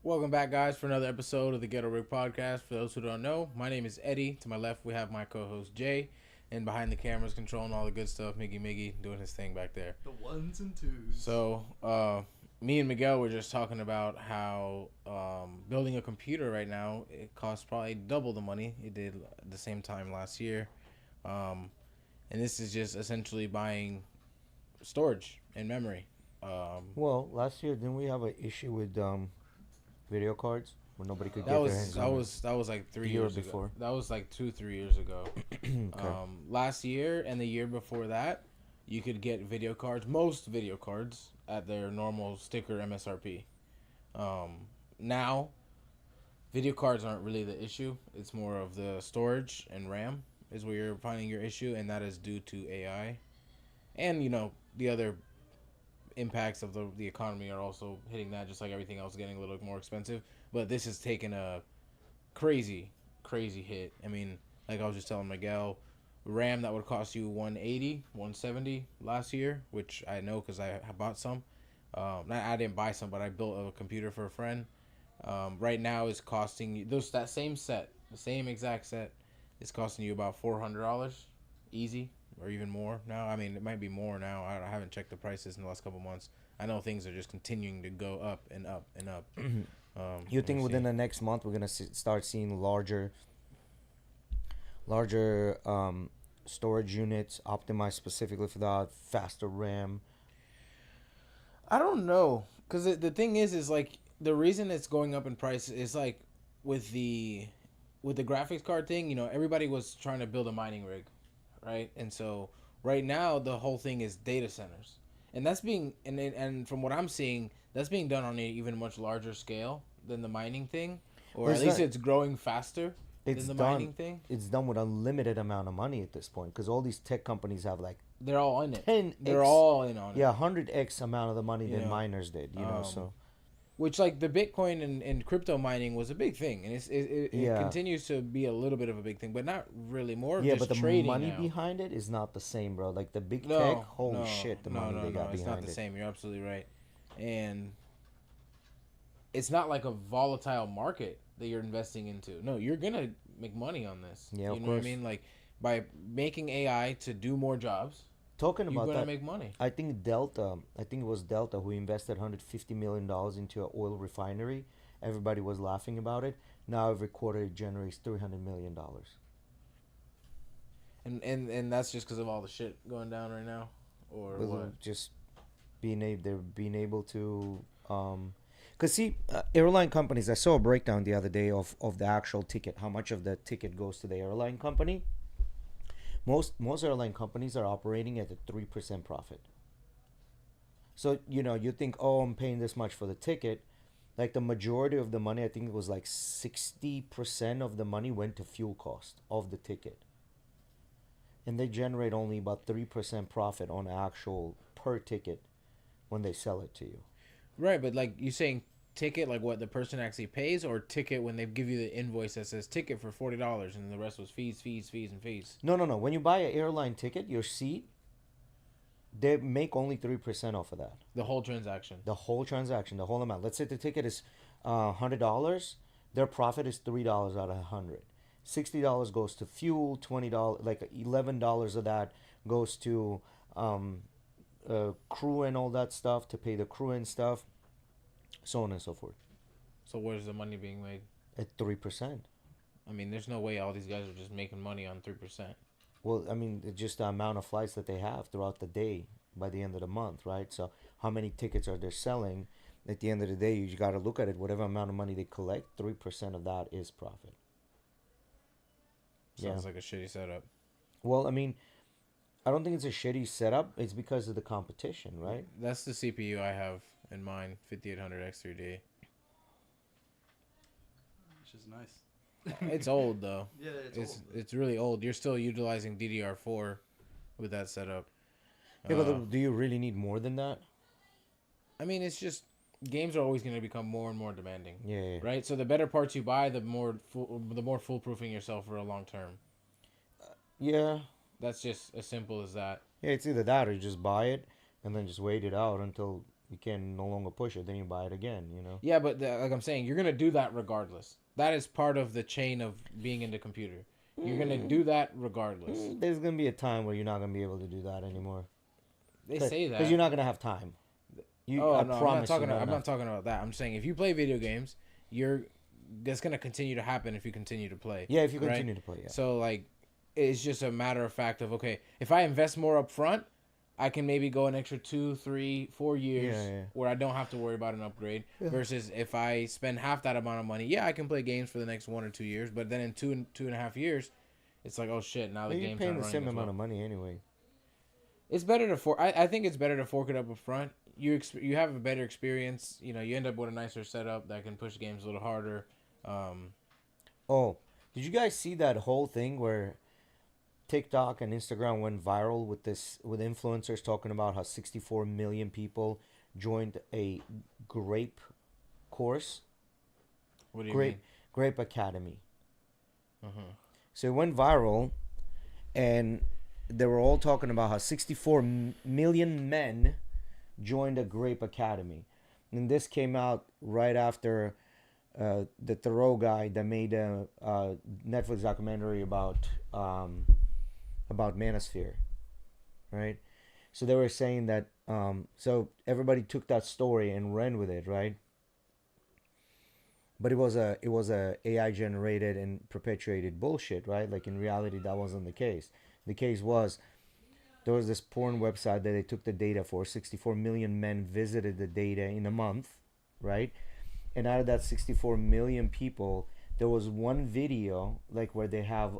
Welcome back, guys, for another episode of the GhettoRig podcast. For those who don't know, my name is Eddie. To my left, we have my co-host Jay, and behind the cameras, controlling all the good stuff, Miggy doing his thing back there. The ones and twos. So, me and Miguel were just talking about how building a computer right now, it costs probably double the money it did at the same time last year. And this is just essentially buying storage and memory. Well, last year, didn't we have an issue with video cards where nobody could get their hands on it? That was like 3 The year years before. ago. That was like 2-3 years ago. Okay. Last year and the year before that, you could get video cards, most video cards, at their normal sticker MSRP. Now, video cards aren't really the issue. It's more of the storage and RAM is where you're finding your issue, and that is due to AI. And, the other impacts of the economy are also hitting that, just like everything else getting a little more expensive. But this has taken a crazy hit. I mean, like I was just telling Miguel, RAM that would cost you 180, 170 last year, which I know because I bought some. I didn't buy some, but I built a computer for a friend. Right now is costing you that same set, the same exact set, is costing you about $400 easy. Or even more now. I mean, it might be more now. I haven't checked the prices in the last couple months. I know things are just continuing to go up and up and up. You think within the next month we're gonna start seeing larger storage units optimized specifically for that, faster RAM? I don't know, because the thing is like the reason it's going up in price is like with the graphics card thing. Everybody was trying to build a mining rig. Right, and so right now the whole thing is data centers, and that's being and from what I'm seeing, that's being done on an even much larger scale than the mining thing, or at least it's growing faster than the mining thing. It's done with unlimited amount of money at this point because all these tech companies have like they're all in it. 10x, they're all in on it. Yeah, 100x amount of the money than miners did. So. Which, like, the Bitcoin and crypto mining was a big thing, and it continues to be a little bit of a big thing, but not really more. Yeah, just but the trading money now. behind it is not the same, bro. Like the big tech, holy shit, the money they got behind it. It's not the same. You're absolutely right, and it's not like a volatile market that you're investing into. No, you're gonna make money on this. Yeah, You of know what I course. mean? Like by making AI to do more jobs, Talking you're about gonna that, make money. I think it was Delta who invested $150 million into an oil refinery. Everybody was laughing about it. Now every quarter it generates $300 million. And that's just because of all the shit going down right now, or what? With just they're being able to, cause see, airline companies. I saw a breakdown the other day of the actual ticket, how much of the ticket goes to the airline company. Most airline companies are operating at a 3% profit. So you think, oh, I'm paying this much for the ticket. Like the majority of the money, I think it was like 60% of the money went to fuel cost of the ticket, and they generate only about 3% profit on actual per ticket when they sell it to you. Right, but like you saying ticket, like what the person actually pays, or ticket when they give you the invoice that says ticket for $40 and the rest was fees, fees, fees, and fees. No, no, no. When you buy an airline ticket, your seat, they make only 3% off of that. The whole transaction. The whole transaction, the whole amount. Let's say the ticket is $100. Their profit is $3 out of 100. $60 goes to fuel. $20, like $11 of that goes to crew and all that stuff, to pay the crew and stuff, so on and so forth. So where's the money being made? At 3%. I mean, there's no way all these guys are just making money on 3%. Well, I mean, it's just the amount of flights that they have throughout the day by the end of the month, right? So how many tickets are they selling? At the end of the day, you got to look at it. Whatever amount of money they collect, 3% of that is profit. Sounds like a shitty setup. Well, I mean, I don't think it's a shitty setup. It's because of the competition, right? That's the CPU I have in mine, 5800 X3D. Which is nice. It's old though. Yeah, it's old. it's really old. You're still utilizing DDR4 with that setup. Yeah, but do you really need more than that? I mean, it's just games are always going to become more and more demanding. Yeah. Right. So the better parts you buy, the more foolproofing yourself for a long term. Yeah. That's just as simple as that. Yeah, it's either that or you just buy it and then just wait it out until you can no longer push it. Then you buy it again, Yeah, but like I'm saying, you're going to do that regardless. That is part of the chain of being into computer. You're going to do that regardless. There's going to be a time where you're not going to be able to do that anymore. They say that. Because you're not going to have time. I'm not talking about that. I'm saying if you play video games, that's going to continue to happen if you continue to play. Yeah, if you continue to play, yeah. So, like, it's just a matter of fact of, okay, if I invest more up front, I can maybe go an extra 2, 3, 4 years where I don't have to worry about an upgrade. Yeah. Versus if I spend half that amount of money, I can play games for the next 1 or 2 years. But then in two and a half years, it's like, oh shit, now the game's not running. You're paying the same amount of money anyway. It's better to I think it's better to fork it up front. You have a better experience. You end up with a nicer setup that can push games a little harder. Oh, did you guys see that whole thing where TikTok and Instagram went viral with influencers talking about how 64 million people joined a grape course? What do you mean? Grape Academy. So it went viral, and they were all talking about how 64 million men joined a Grape Academy. And this came out right after the Thoreau guy that made a Netflix documentary about Manosphere, right? So they were saying that, so everybody took that story and ran with it, right? But it was a AI generated and perpetuated bullshit, right? Like in reality, that wasn't the case. The case was there was this porn website that they took the data for. 64 million men visited the data in a month, right? And out of that 64 million people, there was one video like where they have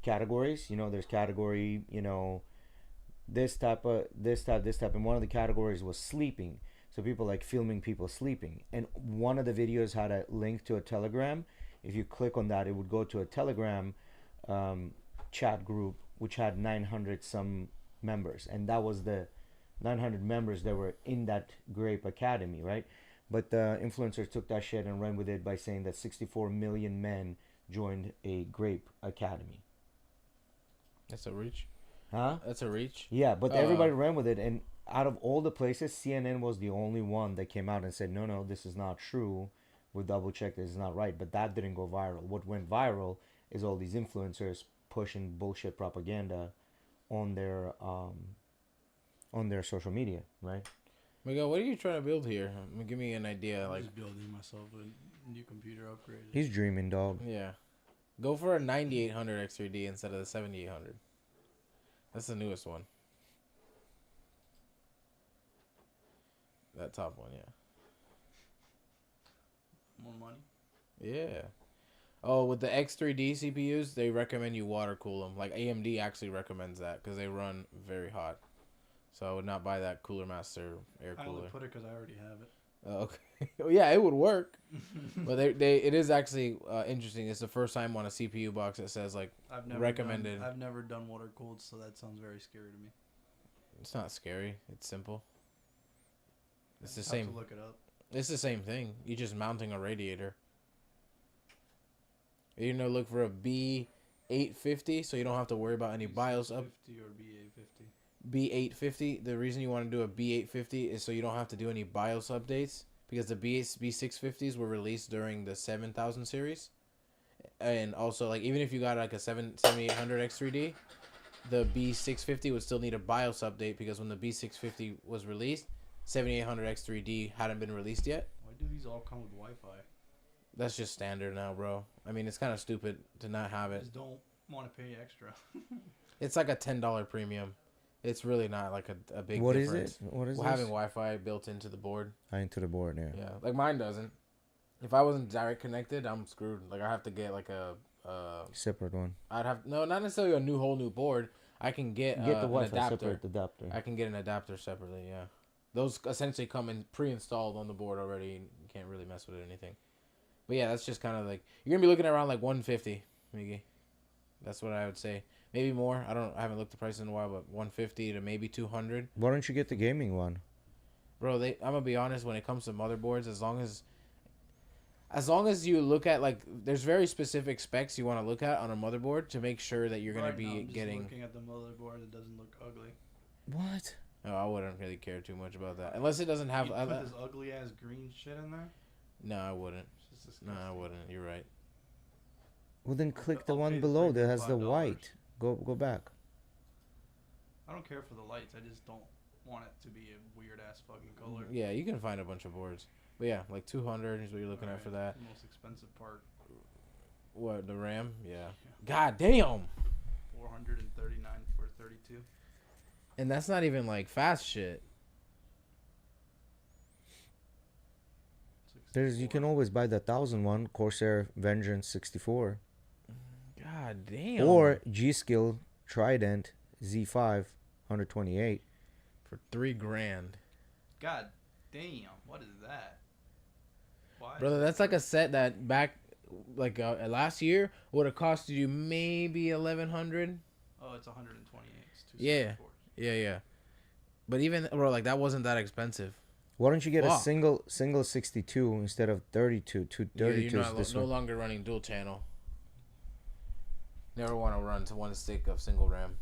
categories. There's category, this type, and one of the categories was sleeping. So people like filming people sleeping. And one of the videos had a link to a Telegram. If you click on that, it would go to a Telegram chat group, which had 900 some members. And that was the 900 members that were in that Grape Academy, right? But the influencers took that shit and ran with it by saying that 64 million men joined a Grape Academy. That's a reach. Huh? That's a reach. Yeah, but everybody ran with it, and out of all the places, CNN was the only one that came out and said, no, this is not true. We'll double check this is not right. But that didn't go viral. What went viral is all these influencers pushing bullshit propaganda on their social media, right? Miguel, what are you trying to build here? Give me an idea. I'm Like, just building myself a new computer upgrade. He's dreaming, dog. yeah, go for a 9800 X3D instead of the 7800. That's the newest one. That top one, yeah. More money. Yeah. Oh, with the X3D CPUs, they recommend you water cool them. Like AMD actually recommends that because they run very hot. So I would not buy that Cooler Master air I cooler. only put it because I already have it. Okay. Well, yeah, it would work. But it is actually interesting. It's the first time on a CPU box that says like recommended. I've never done water cooled, so that sounds very scary to me. It's not scary. It's simple. It's the I'll same. have to look it up. It's the same thing. You're just mounting a radiator. You know, look for a B850, so you don't have to worry about any BIOS up. B650 or B850. B850. The reason you want to do a B850 is so you don't have to do any BIOS updates because the B650s were released during the 7000 series, and also like even if you got like a 7800 X3D, the B650 would still need a BIOS update because when the B650 was released, 7800 X3D hadn't been released yet. Why do these all come with Wi-Fi? That's just standard now, bro. I mean, it's kind of stupid to not have I it. just don't want to pay extra. It's like a $10 premium. It's really not like a big What difference. is it? What is Well, this? having Wi-Fi built into the board. Into the board, yeah. Yeah, like mine doesn't. If I wasn't direct connected, I'm screwed. Like I have to get like a Separate one. I'd have no, not necessarily a whole new board. I can get Get the an Wi-Fi adapter. separate adapter. I can get an adapter separately. Yeah, those essentially come in pre-installed on the board already. And you can't really mess with it or anything. But yeah, that's just kind of like you're gonna be looking at around like 150, Miggy. That's what I would say. Maybe more. I haven't looked the price in a while, but 150 to maybe 200. Why don't you get the gaming one? Bro, I'm gonna be honest. When it comes to motherboards, as long as you look at like, there's very specific specs you want to look at on a motherboard to make sure that you're gonna Right now, be I'm just getting. looking at the motherboard. It doesn't look ugly. What? No, I wouldn't really care too much about that unless it doesn't have. You put this ugly ass green shit in there. No, I wouldn't. It's just No, disgusting. I wouldn't. You're right. Well, then click the I'll one pay the below that has the $5. white. Go back. I don't care for the lights. I just don't want it to be a weird ass fucking color. Yeah, you can find a bunch of boards. But yeah, like 200 is what you're looking at for that. The most expensive part. What, the RAM? Yeah. God damn. 439 for 32. And that's not even like fast shit. You can always buy the 1000 one, Corsair Vengeance 64, God damn. or G-Skill Trident Z5 128. for $3,000. God damn, what is that? Why? Brother, that's like a set that back like last year would have costed you maybe 1100. Oh, it's 128. It's Yeah. 264. Yeah. But even bro, like that wasn't that expensive. Why don't you get a Fuck. single 62 instead of 32? Two Yeah, 32s you're this no one. longer running dual channel. Never want to run to one stick of single RAM.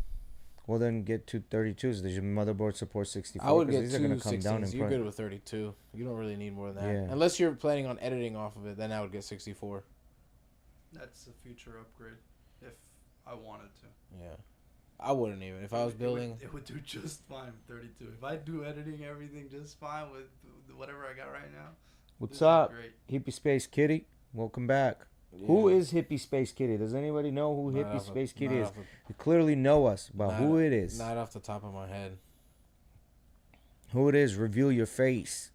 Well, then get two 32s. Does your motherboard support 64? I would 'Cause get these are two gonna come down in 16s. You're price. good with 32. You don't really need more than that. Yeah. Unless you're planning on editing off of it, then I would get 64. That's a future upgrade if I wanted to. Yeah. I wouldn't even. If I was building... It would do just fine with 32. If I do editing everything just fine with whatever I got right now. What's this is up, Great. Hippie Space Kitty? Welcome back. Who is Hippie Space Kitty? Does anybody know who Not Hippie off the- Space Kitty not is? off the- You clearly know us, but not- who it is? Not off the top of my head. Who it is? Reveal your face.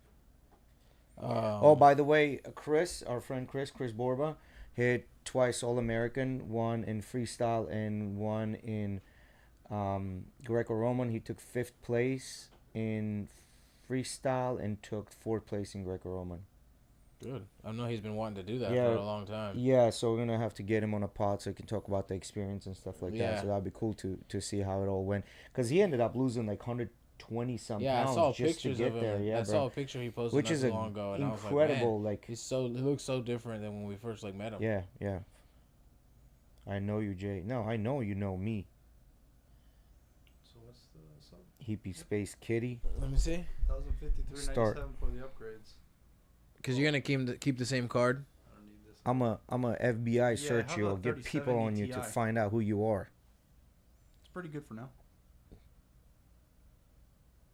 Oh, by the way, Chris, our friend Chris Borba, hit twice All-American, one in freestyle and one in Greco-Roman. He took 5th place in freestyle and took 4th place in Greco-Roman. Good. I know he's been wanting to do that Yeah. for a long time. Yeah, so we're gonna have to get him on a pod so he can talk about the experience and stuff like Yeah. that. So that'd be cool to see how it all went, because he ended up losing like 120 some Yeah, I pounds saw just to pictures get of him. there. Yeah, I bro. saw a picture he posted Which not is too a long ago, and I was like, incredible, man, like he looks so different than when we first like met him. yeah. I know you, Jay. No, I know you know me. So plus sub. Hippie Space Kitty. Let me see. 1,053.97 for the upgrades. Because you're gonna keep the same card. I don't need this. I'm a FBI Yeah, search how you. I'll about get people 3070 on you to Ti? find out who you are. It's pretty good for now.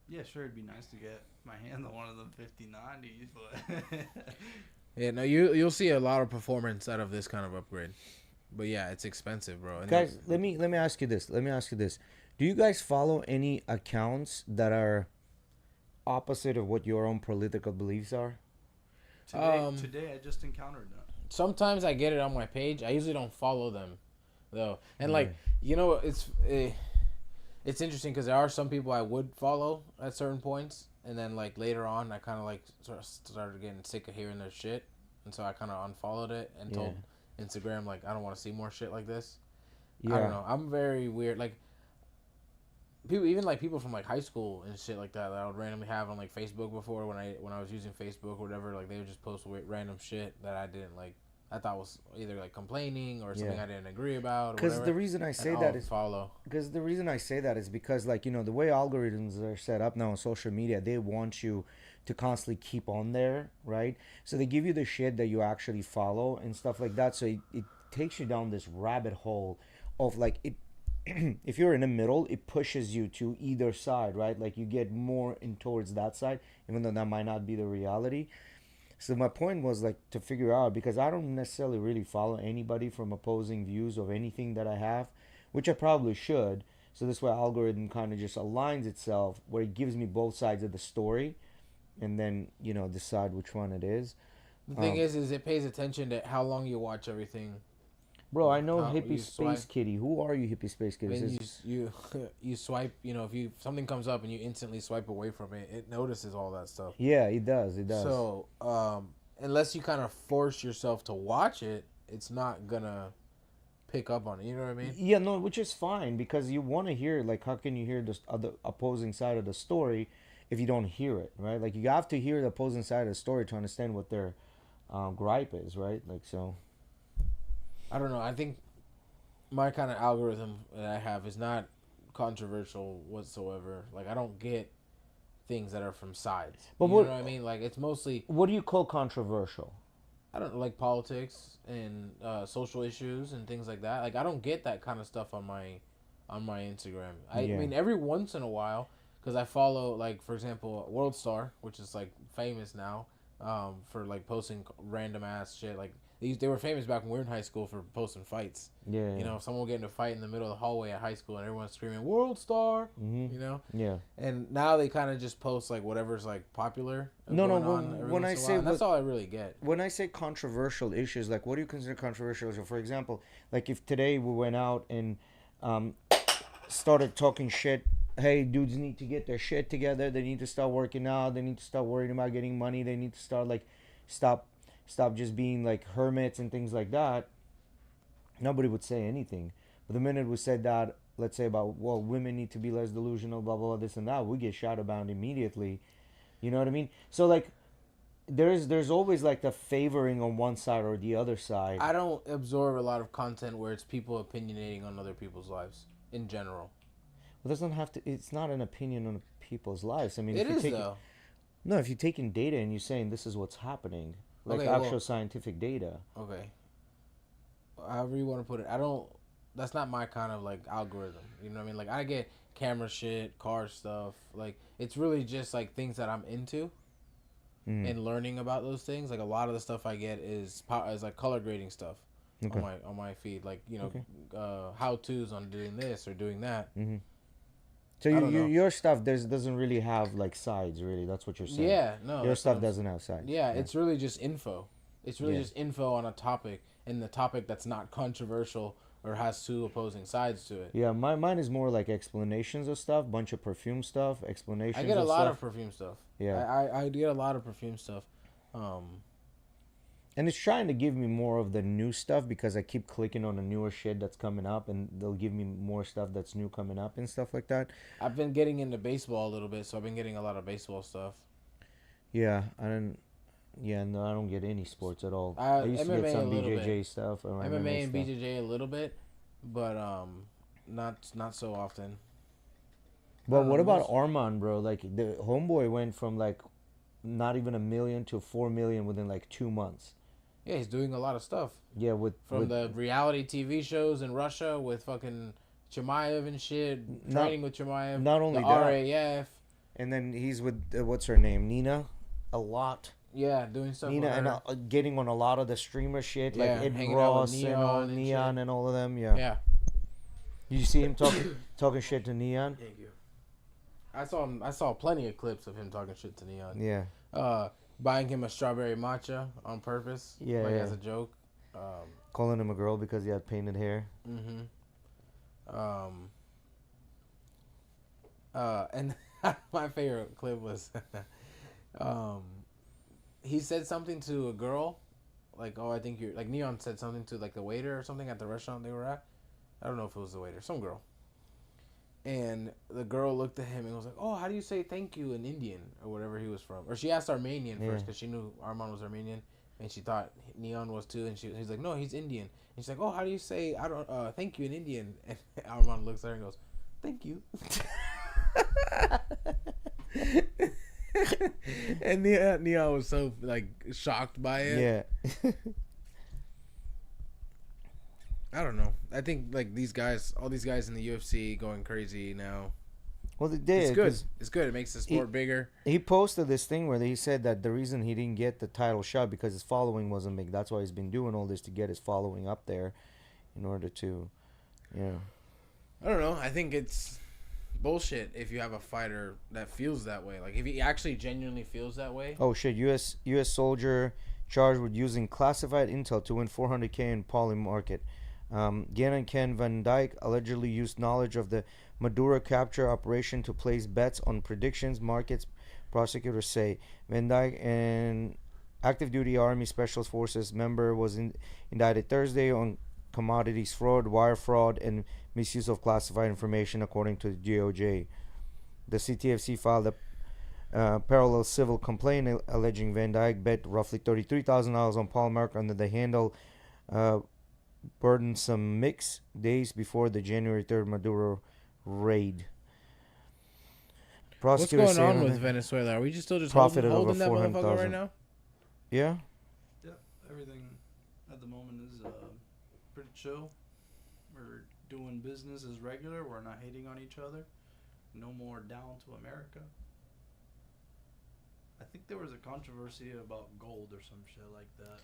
Yeah, sure, it'd be nice to get my hand on one of them 5090s, but Yeah, no, you'll see a lot of performance out of this kind of upgrade. But yeah, it's expensive, bro. And Guys, let me ask you this. Do you guys follow any accounts that are opposite of what your own political beliefs are? today I just encountered that. sometimes I get it on my page. I usually don't follow them, though. And like, it's interesting because there are some people I would follow at certain points, and then like later on, I kind of like sort of started getting sick of hearing their shit, and so I kind of unfollowed it and told Instagram like I don't want to see more shit like this. I don't know. I'm very weird. Like people, even like people from like high school and shit like that I would randomly have on like Facebook before when I was using Facebook or whatever. Like they would just post random shit that I didn't like. I thought was either like complaining or something I didn't agree about. Because the reason I say that is follow. Because the reason I say that is because like the way algorithms are set up now on social media, they want you to constantly keep on there, right? So they give you the shit that you actually follow and stuff like that. So it takes you down this rabbit hole of like it. If you're in the middle, it pushes you to either side, right? Like you get more in towards that side, even though that might not be the reality. So my point was like to figure out, because I don't necessarily really follow anybody from opposing views of anything that I have, which I probably should. So this way algorithm kind of just aligns itself where it gives me both sides of the story and then, decide which one it is. The thing is it pays attention to how long you watch everything. Bro, I know How Hippie you Space swipe. Kitty. Who are you, Hippie Space Kitty? When you swipe, if something comes up and you instantly swipe away from it, it notices all that stuff. Yeah, it does. It does. So, unless you kind of force yourself to watch it, it's not gonna pick up on it. You know what I mean? Yeah, no, which is fine because you want to hear, like, how can you hear the other opposing side of the story if you don't hear it, right? Like, you have to hear the opposing side of the story to understand what their gripe is, right? Like, so. I don't know. I think my kind of algorithm that I have is not controversial whatsoever. Like, I don't get things that are from sides. But you know what I mean? Like, it's mostly... What do you call controversial? I don't know, like politics and social issues and things like that. Like, I don't get that kind of stuff on my Instagram. I mean, every once in a while, because I follow, like, for example, World Star, which is, like, famous now for, like, posting random ass shit. Like, they were famous back when we were in high school for posting fights. Yeah. If someone would get in a fight in the middle of the hallway at high school and everyone's screaming, World Star, Yeah. And now they kind of just post, like, whatever's, like, popular. When I say... that's all I really get. When I say controversial issues, like, what do you consider controversial? So, for example, like, if today we went out and started talking shit, hey, dudes need to get their shit together. They need to start working out. They need to start worrying about getting money. They need to start, like, stop just being like hermits and things like that. Nobody would say anything. But the minute we said that, let's say about, well, women need to be less delusional, blah, blah, blah, this and that, we get shot about immediately. You know what I mean? So, like, there's always, like, the favoring on one side or the other side. I don't absorb a lot of content where it's people opinionating on other people's lives in general. Well, doesn't have to. It's not an opinion on people's lives. I mean, It is, though. No, if you're taking data and you're saying this is what's happening, like actual scientific data. Okay. However you want to put it, that's not my kind of, like, algorithm. You know what I mean? Like, I get camera shit, car stuff. Like, it's really just, like, things that I'm into and learning about those things. Like, a lot of the stuff I get is like color grading stuff on my feed. Like, how-tos on doing this or doing that. Mm-hmm. So your stuff doesn't really have, like, sides, really. That's what you're saying. Yeah, no. Your stuff doesn't have sides. Yeah, it's really just info. It's really just info on a topic, and the topic that's not controversial or has two opposing sides to it. Yeah, mine is more like explanations of stuff, bunch of perfume stuff, explanations of stuff. I get a lot of perfume stuff. Yeah. I get a lot of perfume stuff. And it's trying to give me more of the new stuff because I keep clicking on the newer shit that's coming up, and they'll give me more stuff that's new coming up and stuff like that. I've been getting into baseball a little bit, so I've been getting a lot of baseball stuff. Yeah, I don't get any sports at all. I used MMA to get some a little BJJ bit. stuff. Or MMA and stuff. BJJ a little bit, but not so often. But don't what know, about most- Armand, bro? Like the homeboy went from like not even 1 million to 4 million within like 2 months. Yeah, he's doing a lot of stuff. Yeah, From the reality TV shows in Russia with fucking Chimaev and shit, not training with Chimaev, not the only that, RAF. and then he's with what's her name, Nina, a lot. Yeah, doing stuff Nina with and her. getting on a lot of the streamer shit, like Yeah, Ed hanging out with Ross and all Neon and Neon shit. and all of them. Yeah. Yeah. You see him talking shit to Neon. Thank you. I saw him. I saw plenty of clips of him talking shit to Neon. Yeah. Buying him a strawberry matcha on purpose. Yeah, like yeah. as a joke. Calling him a girl because he had painted hair. And my favorite clip was, he said something to a girl, like, "Oh, I think you're," like Neon said something to like the waiter or something at the restaurant they were at. I don't know if it was the waiter, some girl. And the girl looked at him and was like, "Oh, how do you say thank you in Indian or whatever he was from?" Or she asked Armenian first because she knew Armand was Armenian and she thought Neon was too. And he's like, "No, he's Indian." And she's like, "Oh, how do you say thank you in Indian?" And Armand looks at her and goes, "Thank you." And Neon was so like shocked by it. Yeah. I don't know. I think like all these guys in the UFC going crazy now. Well, they did. It's good. It's good. It makes the sport bigger. He posted this thing where he said that the reason he didn't get the title shot because his following wasn't big. That's why he's been doing all this to get his following up there, in order to, I don't know. I think it's bullshit if you have a fighter that feels that way. Like if he actually genuinely feels that way. Oh shit! U.S. soldier charged with using classified intel to win 400K in Poly market. Gannon Ken Van Dyke allegedly used knowledge of the Maduro capture operation to place bets on predictions markets. Prosecutors say Van Dyke, an active duty Army Special Forces member, was indicted Thursday on commodities fraud, wire fraud, and misuse of classified information, according to the DOJ. The CTFC filed a parallel civil complaint alleging Van Dyke bet roughly $33,000 on Polymark under the handle burdensome mix days before the January 3rd Maduro raid. What's going on with Venezuela? Are we just still holding that motherfucker right now? Yeah. Yeah, everything at the moment is pretty chill. We're doing business as regular. We're not hating on each other. No more down to America. I think there was a controversy about gold or some shit like that.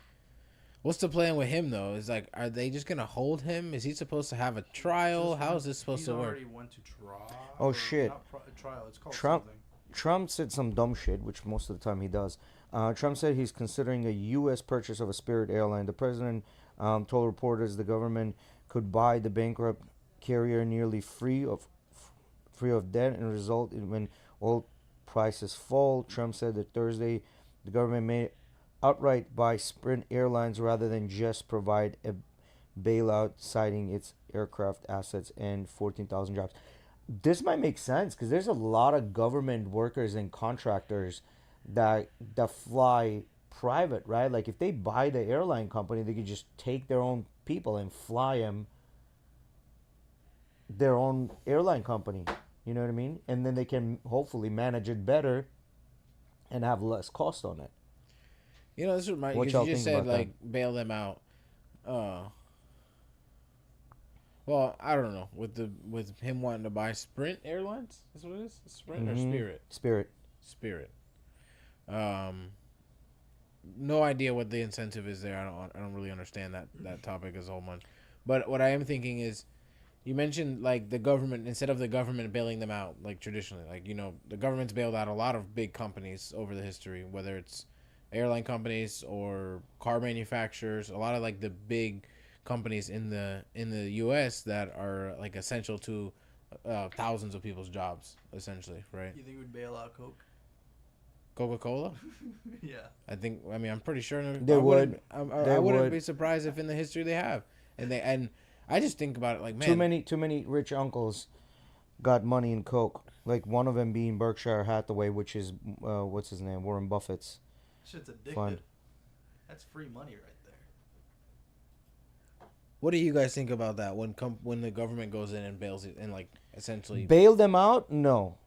What's the plan with him though? Is like, are they just gonna hold him? Is he supposed to have a trial? How is this supposed to work? He already went to trial. Oh shit! Trial. It's called Trump. something. Trump said some dumb shit, which most of the time he does. Trump said he's considering a U.S. purchase of a Spirit airline. The president told reporters the government could buy the bankrupt carrier nearly free of debt and result in when oil prices fall. Trump said that Thursday the government may outright buy Spirit Airlines rather than just provide a bailout, citing its aircraft assets and 14,000 jobs. This might make sense because there's a lot of government workers and contractors that fly private, right? Like if they buy the airline company, they could just take their own people and fly them their own airline company. You know what I mean? And then they can hopefully manage it better and have less cost on it. You know, this reminds me, What y'all you just think said about like bail them out. Well, I don't know. With him wanting to buy Sprint Airlines, that's what it is. Sprint or Spirit? Spirit. No idea what the incentive is there. I don't really understand that topic as a whole much. But what I am thinking is, you mentioned like the government, instead of the government bailing them out like traditionally, like, you know, the government's bailed out a lot of big companies over the history, whether it's airline companies or car manufacturers, a lot of like the big companies in the US that are like essential to thousands of people's jobs, essentially, right? You think we'd bail out Coke? Coca-Cola? Yeah. I mean, I'm pretty sure They would. I wouldn't be surprised if in the history they have. And I just think about it like, man, too many rich uncles got money in Coke. Like one of them being Berkshire Hathaway, which is what's his name, Warren Buffett's. Shit's addictive. Fund. That's free money right there. what do you guys think about that when the government goes in and bails it and like essentially. Bail them out? No.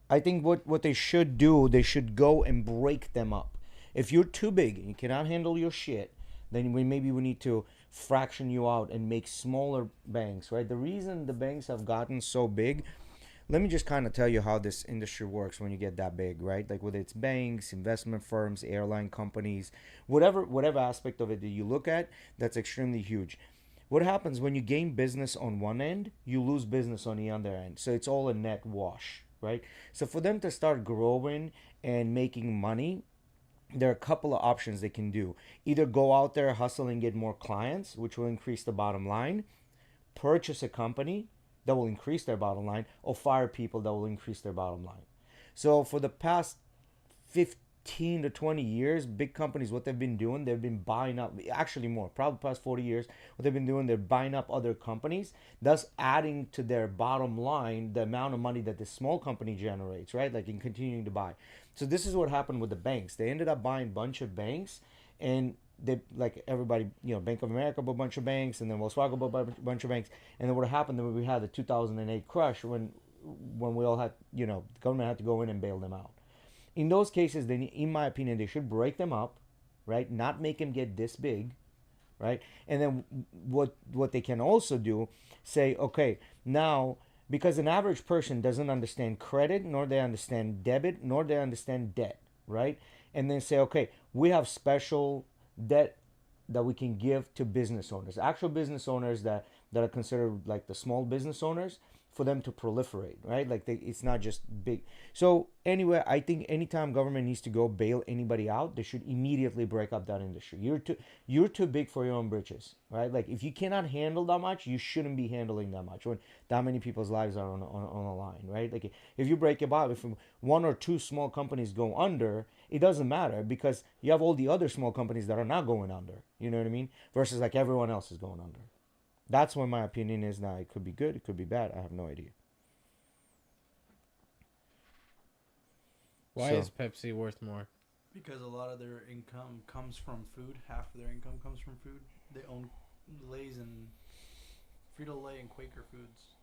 I think what they should do, they should go and break them up. If you're too big and you cannot handle your shit, then maybe we need to fraction you out and make smaller banks, right? The reason the banks have gotten so big, let me just kind of tell you how this industry works when you get that big, right? Like whether it's banks, investment firms, airline companies, whatever aspect of it that you look at, that's extremely huge. What happens when you gain business on one end, you lose business on the other end. So it's all a net wash, right? So for them to start growing and making money, there are a couple of options they can do. Either go out there, hustle, and get more clients, which will increase the bottom line, purchase a company that will increase their bottom line, or fire people that will increase their bottom line. So for the past 15 to 20 years, big companies, what they've been doing, they've been buying up, actually more, probably past 40 years, what they've been doing, they're buying up other companies, thus adding to their bottom line the amount of money that the small company generates, right? Like in continuing to buy. So this is what happened with the banks. They ended up buying a bunch of banks, and they, like everybody, Bank of America bought a bunch of banks, and then Wells Fargo bought a bunch of banks. And then what happened, then we had the 2008 crash when we all had, the government had to go in and bail them out. In those cases, then, in my opinion, they should break them up, right? Not make them get this big, right? And then what they can also do, say, okay, now, because an average person doesn't understand credit, nor they understand debit, nor they understand debt, right? And then say, okay, we have special debt that we can give to business owners, actual business owners that are considered like the small business owners, for them to proliferate, right? Like it's not just big. So anyway, I think anytime government needs to go bail anybody out, they should immediately break up that industry. You're too big for your own britches, right? Like if you cannot handle that much, you shouldn't be handling that much when that many people's lives are on the line, right? Like if you break it up, if one or two small companies go under, it doesn't matter because you have all the other small companies that are not going under. You know what I mean? Versus like everyone else is going under. That's what my opinion is now. It could be good, it could be bad. I have no idea. Why is Pepsi worth more? Because a lot of their income comes from food. Half of their income comes from food. They own Lay's and Frito-Lay and Quaker Foods.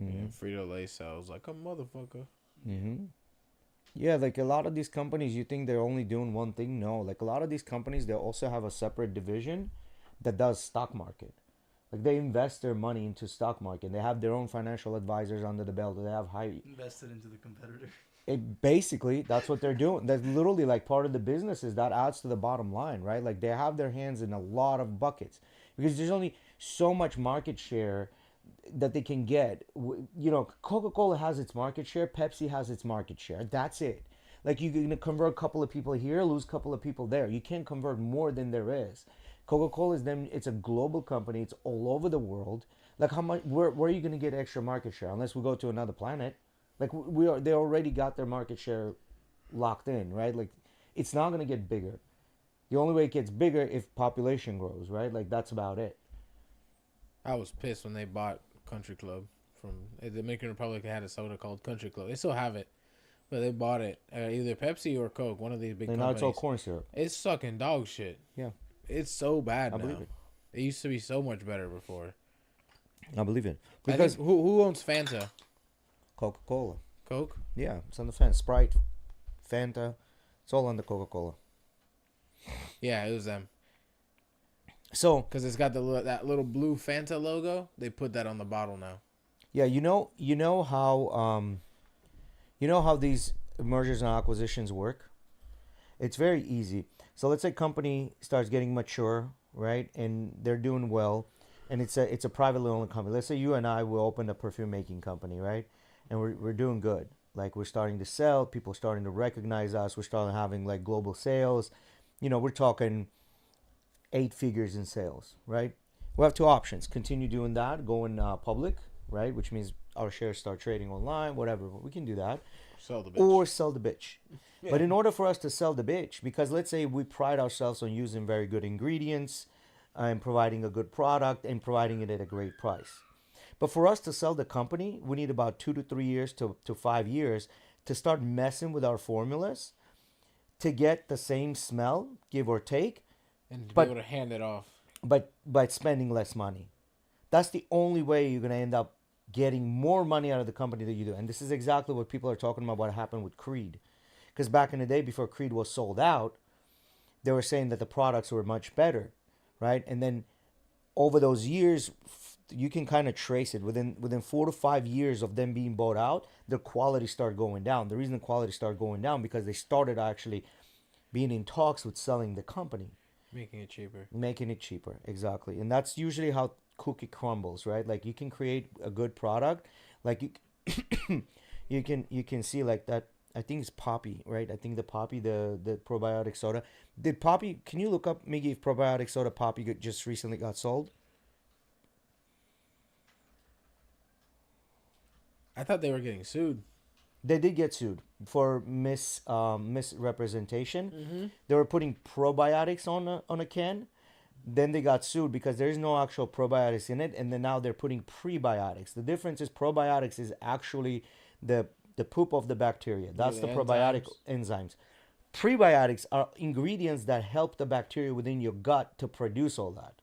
Mm-hmm. Yeah, Frito-Lay sells like a motherfucker. Mm-hmm. Yeah, like a lot of these companies, you think they're only doing one thing. No, like a lot of these companies, they also have a separate division that does stock market. Like they invest their money into stock market. They have their own financial advisors under the belt. They have invested into the competitor. Basically, that's what they're doing. That's literally like part of the businesses that adds to the bottom line, right? Like they have their hands in a lot of buckets because there's only so much market share that they can get. Coca-Cola has its market share. Pepsi has its market share. That's it. Like you're gonna convert a couple of people here, lose a couple of people there. You can't convert more than there is. Coca-Cola is them. It's a global company. It's all over the world. Like how much? Where are you gonna get extra market share unless we go to another planet? Like they already got their market share locked in, right? Like it's not gonna get bigger. The only way it gets bigger if population grows, right? Like that's about it. I was pissed when they bought Country Club from the Dominican Republic. They had a soda called Country Club. They still have it, but they bought it either Pepsi or Coke. One of these big companies. Now it's all corn syrup. It's sucking dog shit. Yeah. It's so bad now. I believe it. It used to be so much better before. I believe it. Because who owns Fanta? Coca-Cola. Coke? Yeah, it's on the Fanta. Sprite, Fanta, it's all under Coca-Cola. Yeah, it was them. So, because it's got that little blue Fanta logo, they put that on the bottle now. Yeah, you know how these mergers and acquisitions work. It's very easy. So let's say a company starts getting mature, right, and they're doing well, and it's a privately owned company. Let's say you and I will open a perfume making company, right, and we're doing good. Like we're starting to sell, people are starting to recognize us. We're starting having like global sales. We're talking 8 figures in sales, right? We have 2 options: continue doing that, going public, right, which means our shares start trading online, whatever. We can do that. Sell the bitch. Or sell the bitch. Yeah. But in order for us to sell the bitch, because let's say we pride ourselves on using very good ingredients and providing a good product and providing it at a great price. But for us to sell the company, we need about 2 to 3 years to 5 years to start messing with our formulas to get the same smell, give or take. And to be able to hand it off. But by spending less money. That's the only way you're going to end up getting more money out of the company than you do. And this is exactly what people are talking about what happened with Creed. Because back in the day, before Creed was sold out, they were saying that the products were much better, right? And then over those years, you can kind of trace it. Within 4 to 5 years of them being bought out, the quality started going down. The reason the quality started going down because they started actually being in talks with selling the company. Making it cheaper. Making it cheaper, exactly. And that's usually how cookie crumbles, right? Like you can create a good product, like you you can see like that. I think it's Poppy, right? I think the Poppy, the probiotic soda. Did Poppy? Can you look up, Miggy, if probiotic soda Poppy just recently got sold? I thought they were getting sued. They did get sued for misrepresentation. Mm-hmm. They were putting probiotics on a can. Then they got sued because there's no actual probiotics in it, and then now they're putting prebiotics. The difference is probiotics is actually the poop of the bacteria. That's the probiotic enzymes. Prebiotics are ingredients that help the bacteria within your gut to produce all that.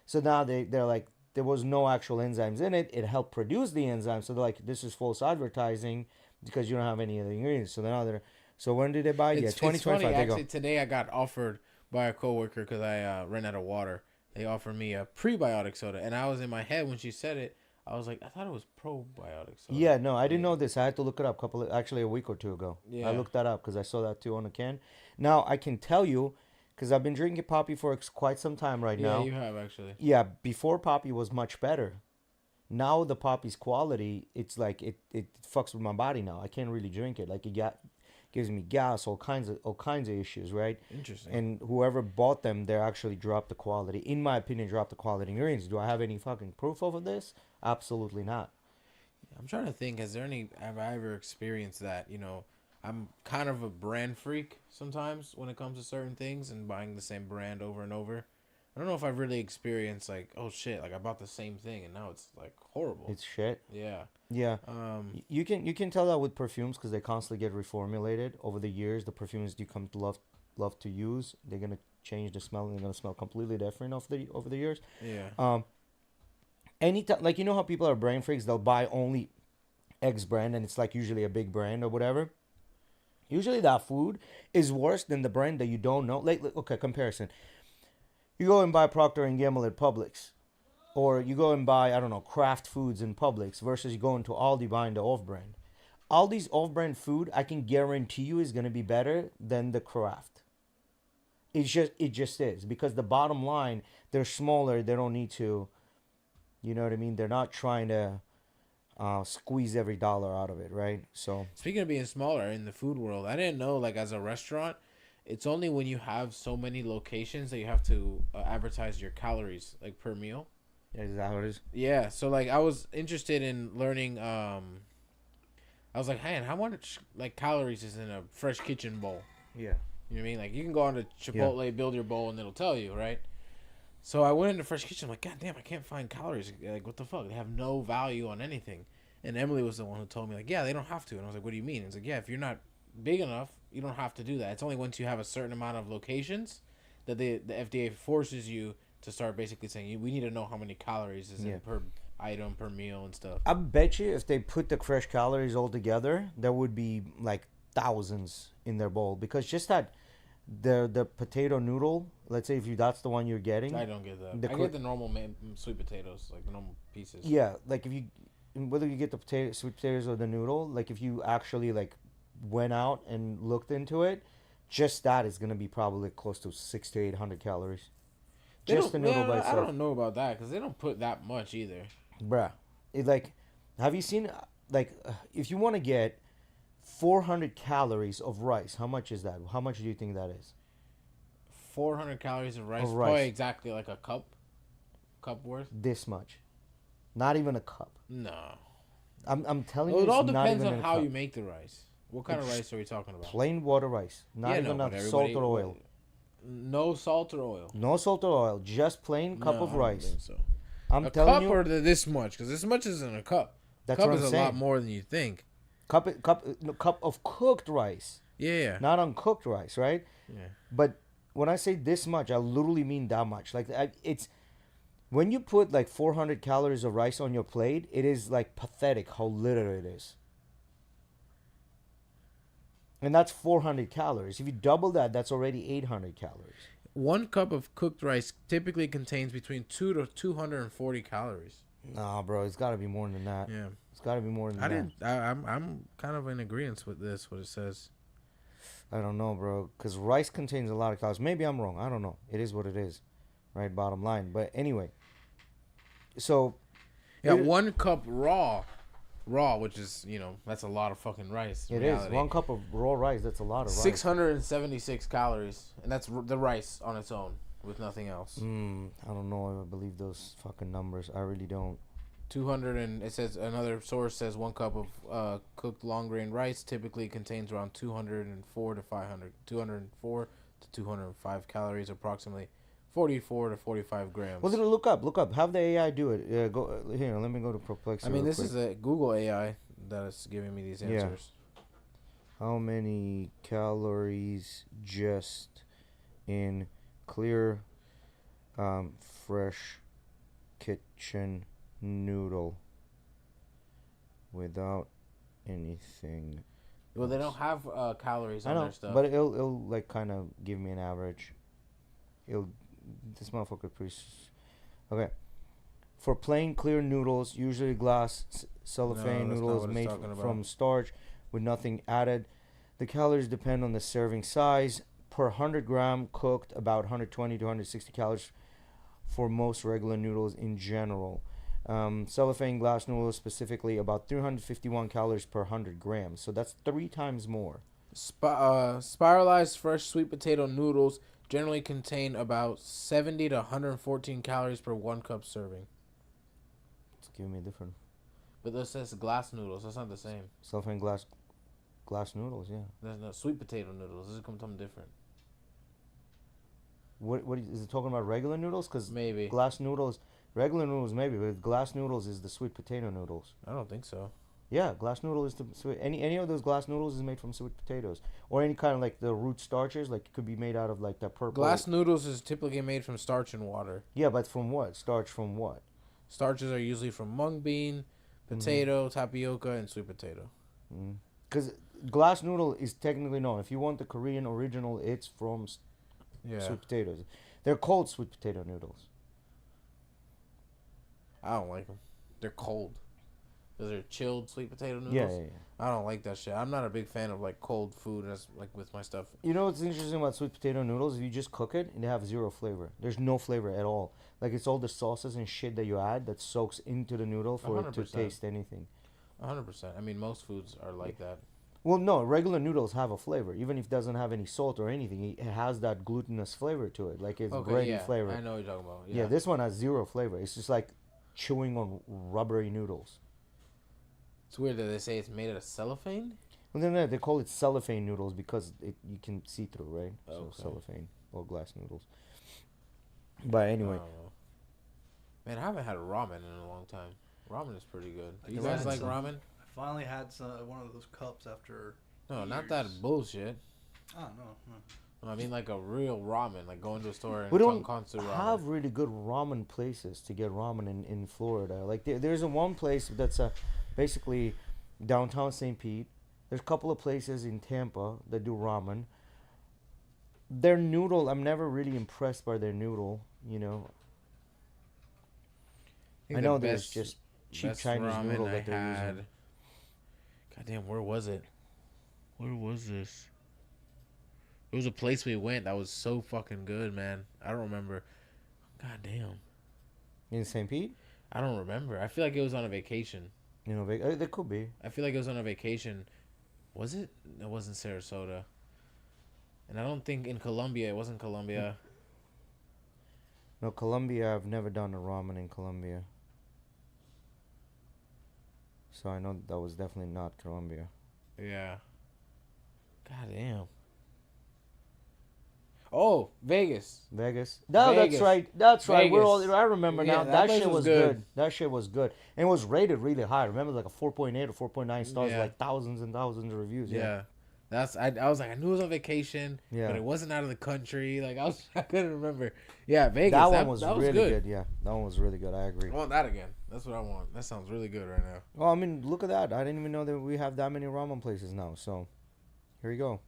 So now they're like, there was no actual enzymes in it. It helped produce the enzymes. So they're like, this is false advertising because you don't have any of the ingredients. So now they're, so when did they buy it? Yeah, 2025. Actually, today I got offered by a coworker because I ran out of water. They offered me a prebiotic soda, and I was in my head when she said it. I was like, I thought it was probiotic soda. Yeah, no, I didn't know this. I had to look it up actually a week or two ago. Yeah. I looked that up because I saw that too on the can. Now I can tell you, because I've been drinking Poppy for quite some time right now. Yeah, you have actually. Yeah, before Poppy was much better. Now the Poppy's quality, it's like it fucks with my body now. I can't really drink it. Like gives me gas, all kinds of issues, right? Interesting. And whoever bought them, they actually dropped the quality. In my opinion, dropped the quality ingredients. Do I have any fucking proof of this? Absolutely not. I'm trying to think. Have I ever experienced that? You know, I'm kind of a brand freak sometimes when it comes to certain things and buying the same brand over and over. I don't know if I've really experienced like, oh shit, like I bought the same thing and now it's like horrible. It's shit. Yeah. Yeah. You can tell that with perfumes because they constantly get reformulated over the years. The perfumes you come to love to use, they're gonna change the smell and they're gonna smell completely different over the years. Yeah. Anytime, like, you know how people are brain freaks, they'll buy only X brand and it's like usually a big brand or whatever. Usually that food is worse than the brand that you don't know. Like, okay, comparison. You go and buy Procter and Gamble at Publix, or you go and buy, I don't know, Kraft Foods in Publix versus you go into Aldi buying the off-brand. Aldi's off-brand food, I can guarantee you, is going to be better than the Kraft. It just is, because the bottom line, they're smaller. They don't need to, you know what I mean? They're not trying to squeeze every dollar out of it, right? So speaking of being smaller in the food world, I didn't know, like, as a restaurant, it's only when you have so many locations that you have to advertise your calories, like, per meal. Is that how it is? Yeah. So, like, I was interested in learning. I was like, hey, how much, like, calories is in a Fresh Kitchen bowl? Yeah. You know what I mean? Like, you can go on to Chipotle, build your bowl, and it'll tell you, right? So I went into Fresh Kitchen. I'm like, God damn, I can't find calories. Like, what the fuck? They have no value on anything. And Emily was the one who told me, like, yeah, they don't have to. And I was like, what do you mean? It's like, yeah, if you're not big enough, you don't have to do that. It's only once you have a certain amount of locations that the FDA forces you to start basically saying, we need to know how many calories is in per item, per meal and stuff. I bet you if they put the fresh calories all together, there would be like thousands in their bowl, because just that the potato noodle, let's say that's the one you're getting. I don't get that. I get the normal sweet potatoes, like the normal pieces. Yeah, like whether you get the sweet potatoes or the noodle, like if you actually like went out and looked into it, just that is gonna be probably close to 600 to 800 calories. Just the noodle by itself. I don't know about that because they don't put that much either. Bruh, have you seen, like, if you want to get 400 calories of rice, how much is that? How much do you think that is? 400 calories of rice? Probably exactly like a cup worth. This much, not even a cup. No, I'm telling you, it all not depends even on a how cup. you make the rice. What kind of rice are we talking about? Plain water rice, not even salt or oil. No salt or oil. No salt or oil, just plain cup of rice. I don't think so. I'm telling you, a cup or this much? Because this much isn't a cup. That's cup what I'm is saying. a lot more than you think. Cup of cooked rice. Yeah. Not uncooked rice, right? Yeah. But when I say this much, I literally mean that much. Like When you put like 400 calories of rice on your plate, it is like pathetic how little it is. And that's 400 calories. If you double that, that's already 800 calories. 1 cup of cooked rice typically contains between 2 to 240 calories. Nah, bro, it's got to be more than that. Yeah. It's got to be more than that. I'm kind of in agreement with this, what it says. I don't know, bro, because rice contains a lot of calories. Maybe I'm wrong. I don't know. It is what it is, right? Bottom line. But anyway, so yeah, 1 cup raw, which is, that's a lot of fucking rice. It is 1 cup of raw rice. That's a lot of rice. 676 calories, and that's the rice on its own with nothing else. I don't know if I believe those fucking numbers. I really don't. 200 and it says another source says 1 cup of cooked long grain rice typically contains around 204 to 205 calories, approximately 44 to 45 grams. Well, look up. Have the AI do it. Go here. Let me go to Perplexity. I mean, this is a Google AI that is giving me these answers. Yeah. How many calories just in clear, fresh kitchen noodle without anything? Well, they don't have calories on their stuff. But it'll like kind of give me an average. This motherfucker pretty. Okay. For plain clear noodles, usually glass cellophane noodles made from starch with nothing added, the calories depend on the serving size. Per 100 gram cooked, about 120 to 160 calories for most regular noodles in general. Cellophane glass noodles specifically, about 351 calories per 100 grams. So that's 3 times more. Spiralized fresh sweet potato noodles generally contain about 70 to 114 calories per 1 cup serving. It's giving me a different. But this says glass noodles. That's not the same. Cellophane glass noodles, yeah. There's no sweet potato noodles. This is something different. What is it talking about? Regular noodles? Because maybe glass noodles, regular noodles maybe, but glass noodles is the sweet potato noodles. I don't think so. Yeah, glass noodle is the sweet. Any of those glass noodles is made from sweet potatoes, or any kind of like the root starches. Like it could be made out of like that purple. Glass noodles is typically made from starch and water. Yeah, but from what? Starch from what? Starches are usually from mung bean, potato, tapioca, and sweet potato. Because glass noodle is technically known. If you want the Korean original, it's from sweet potatoes. They're called sweet potato noodles. I don't like them. They're cold. Those are chilled sweet potato noodles. Yeah. I don't like that shit. I'm not a big fan of like cold food as like with my stuff. You know what's interesting about sweet potato noodles? If you just cook it, they have zero flavor. There's no flavor at all. Like it's all the sauces and shit that you add that soaks into the noodle for 100%. it to taste anything. 100%. I mean, most foods are like that. Well, no, regular noodles have a flavor. Even if it doesn't have any salt or anything, it has that glutinous flavor to it. Like it's bready flavor. I know what you're talking about. Yeah, this one has zero flavor. It's just like chewing on rubbery noodles. It's weird that they say it's made out of cellophane. Well, then they call it cellophane noodles because you can see through, right? Okay. So cellophane or glass noodles. But anyway. Man, I haven't had ramen in a long time. Ramen is pretty good. Do you I guys like some. ramen? I finally had one of those cups after. No, years. not that bullshit. Oh no. I mean, like a real ramen, like going to a store and we don't ramen. have really good ramen places to get ramen in Florida. Like there's one place that's basically downtown St. Pete. There's a couple of places in Tampa that do ramen. Their noodle, I'm never really impressed by their noodle. You know. I know there's just cheap Chinese noodle that they're using. Goddamn, where was it? Where was this? It was a place we went that was so fucking good, man. I don't remember. Goddamn. In St. Pete? I don't remember. I feel like it was on a vacation. You know, there could be. I feel like it was on a vacation. Was it? It wasn't Sarasota. And I don't think in Colombia. It wasn't Colombia. No, Colombia. I've never done a ramen in Colombia. So I know that was definitely not Colombia. Yeah. Goddamn. Oh, Vegas. Vegas. No, Vegas. That's right. Vegas. I remember now. that That shit place was good. That shit was good. And it was rated really high. Remember, like a 4.8 or 4.9 stars, like thousands and thousands of reviews. Yeah. I was like, I knew it was on vacation, Yeah. but it wasn't out of the country. Like I couldn't remember. Yeah, Vegas. That one was that really good. good. Yeah, that one was really good. I agree. I want that again. That's what I want. That sounds really good right now. Well, I mean, look at that. I didn't even know that we have that many ramen places now. So, here you go.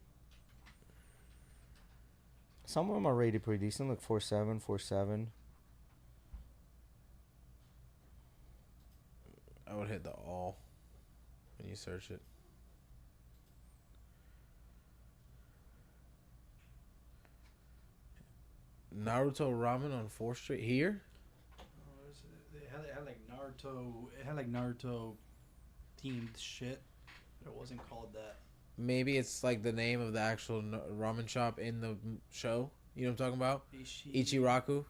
Some of them are rated pretty decent, like 4.7, 4.7. I would hit the all when you search it. Naruto ramen on 4th Street here. It had like Naruto. It had like Naruto themed shit. But it wasn't called that. Maybe it's like the name of the actual ramen shop in the show. You know what I'm talking about? Ichiraku.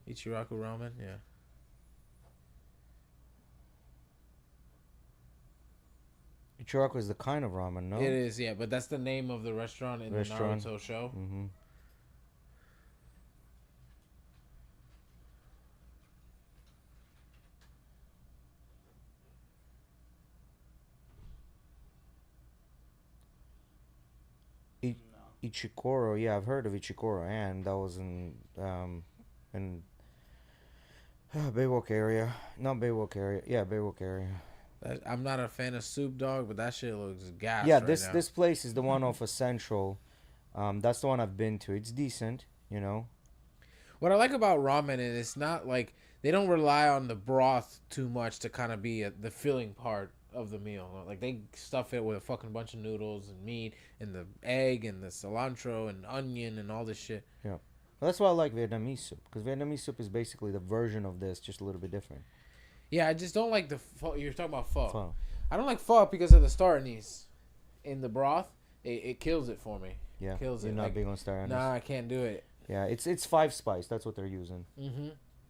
Ichiraku ramen. Yeah. Ichiraku is the kind of ramen, no? It is, yeah, but that's the name of the restaurant in the Naruto show. Mm-hmm. No. Ichikoro, yeah, I've heard of Ichikoro, and that was in Baywalk area, not Baywalk area, yeah, Baywalk area. I'm not a fan of Soup Dog, but that shit looks gas. Yeah, right this now. this place is the one off of Central. That's the one I've been to. It's decent, you know. What I like about ramen is it's not like they don't rely on the broth too much to kind of be the filling part of the meal. Like they stuff it with a fucking bunch of noodles and meat and the egg and the cilantro and onion and all this shit. Yeah, well, that's why I like Vietnamese soup, because Vietnamese soup is basically the version of this, just a little bit different. Yeah, I just don't like the pho. You're talking about pho. Pho. I don't like pho because of the star anise in the broth. It kills it for me. Yeah, Kills you're it. not Like, big on star anise. nah, I can't do it. Yeah, it's 5 spice. That's what they're using. Mm-hmm.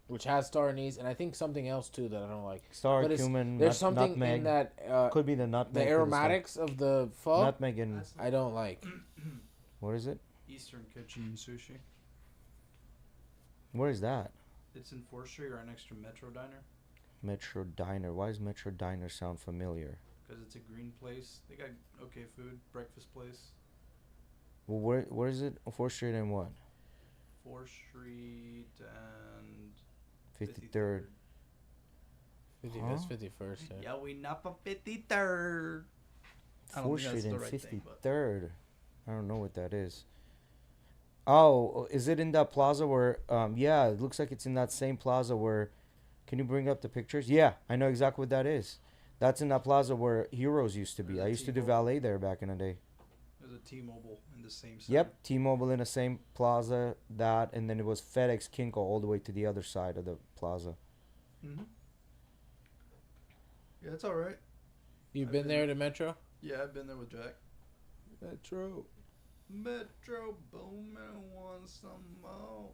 Which has star anise and I think something else too that I don't like. Star, But cumin, there's something nutmeg. in that Could be the nutmeg. the aromatics of the pho. Nutmeg and I don't like. what is it? Eastern Kitchen Sushi. Where is that? It's in 4th Street right next to Metro Diner. Metro Diner. Why does Metro Diner sound familiar? Because it's a green place. They got okay food. Breakfast place. Well, where is it? 4th Street and what? 4th Street and 53rd. 50, Huh? That's 51st. Yeah, we napa 53rd. I don't 4th think that's Street the and right thing, but 53rd. I don't know what that is. Oh, is it in that plaza where? Yeah, it looks like it's in that same plaza where. Can you bring up the pictures? Yeah, I know exactly what that is. That's in that plaza where Heroes used to be. There's I a used to do T-Mobile. valet there back in the day. there's a T-Mobile in the same center. Yep, T-Mobile in the same plaza, that, and then it was FedEx Kinko all the way to the other side of the plaza. Mm-hmm. Yeah, it's all right. You've I've been been- there to Metro? Yeah, I've been there with Jack. Metro. Metro Boomin wants some more.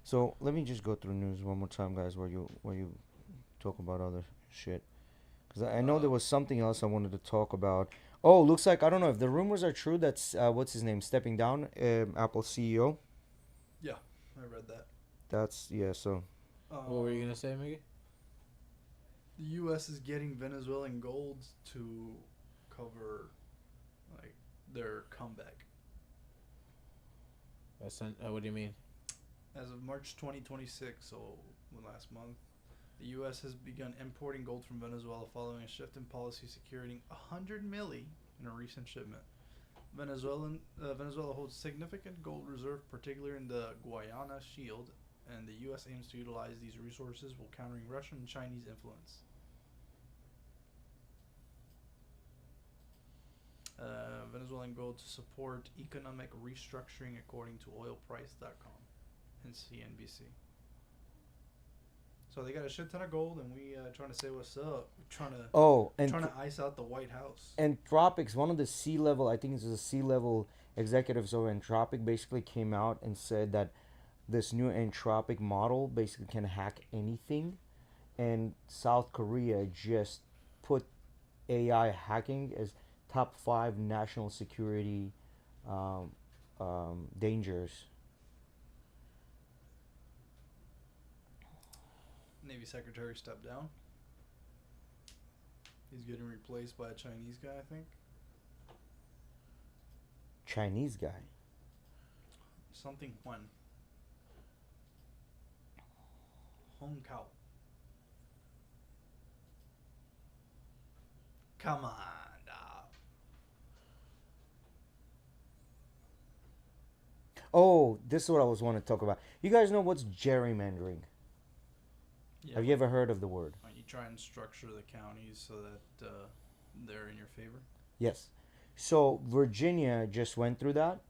So let me just go through news one more time, guys, where you talk about other shit, because I know there was something else I wanted to talk about. Oh, looks like, I don't know if the rumors are true. That's what's his name stepping down, Apple CEO. Yeah, I read that. That's So What were you gonna say, Miggy? The U.S. is getting Venezuelan gold to cover, like, their comeback. What do you mean? As of March 2026, so last month, the U.S. has begun importing gold from Venezuela following a shift in policy securing 100 milli in a recent shipment. Venezuela holds significant gold reserve, particularly in the Guayana Shield, and the U.S. aims to utilize these resources while countering Russian and Chinese influence. Venezuelan gold to support economic restructuring, according to oilprice.com and CNBC. So they got a shit ton of gold, and we trying to say what's up. We're trying to ice out the White House. Anthropic's one of the C-level, I think it's the C-level executives of Anthropic, basically came out and said that this new Anthropic model basically can hack anything, and South Korea just put AI hacking as top 5 national security dangers. Navy Secretary stepped down. He's getting replaced by a Chinese guy, I think. Chinese guy. Something Huan. Hong Kao. Come on, dog. Oh, this is what I was wanting to talk about. You guys know what's gerrymandering? Yeah, Have you ever heard of the word? you try and structure the counties so that they're in your favor? Yes. So Virginia just went through that,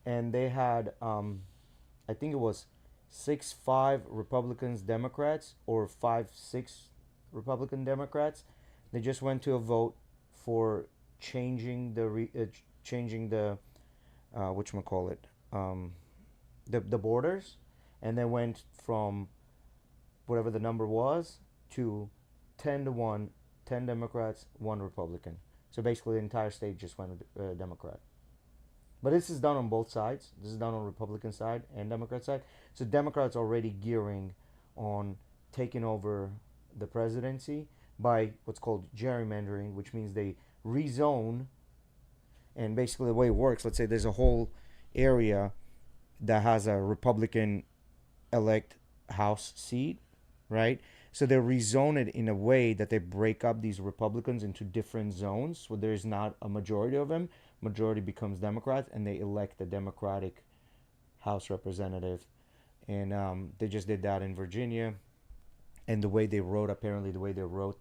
and they had, I think it was 6-5 Republicans, Democrats, or 5-6 Republican Democrats. They just went to a vote for changing the whatchamacallit, the borders, and they went from whatever the number was to 10-1, 10 Democrats, 1 Republican. So basically, the entire state just went Democrat. But this is done on both sides. This is done on Republican side and Democrat side. So Democrats already gearing on taking over the presidency by what's called gerrymandering, which means they rezone. And basically, the way it works, let's say there's a whole area that has a Republican elect House seat, right? So they rezone it in a way that they break up these Republicans into different zones where there's not a majority of them. Majority becomes Democrats, and they elect a Democratic House representative. And they just did that in Virginia. And the way they wrote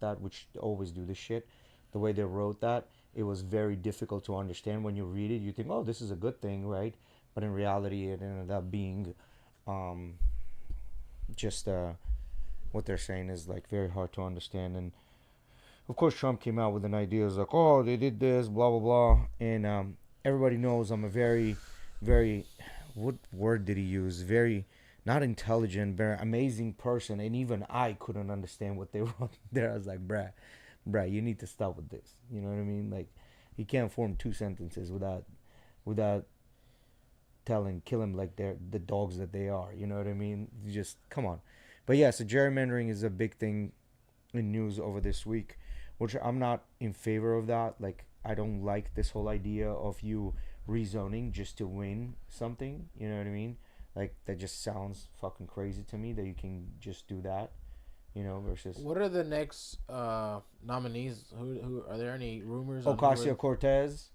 that, which they always do this shit, the way they wrote that, it was very difficult to understand. When you read it, you think, oh, this is a good thing, right? But in reality, it ended up being just what they're saying is like very hard to understand. And of course, Trump came out with an idea, like, oh, they did this, blah blah blah, and everybody knows I'm a very, very, what word did he use? Very not intelligent, very amazing person, and even I couldn't understand what they wrote there. I was like, bruh, you need to stop with this. You know what I mean? Like, you can't form 2 sentences without kill them like they're the dogs that they are. You know what I mean? You just come on. But yeah, so gerrymandering is a big thing in news over this week, which I'm not in favor of that. Like, I don't like this whole idea of you rezoning just to win something. You know what I mean? Like, that just sounds fucking crazy to me that you can just do that. You know, versus What are the next nominees? Who are there any rumors? Ocasio-Cortez,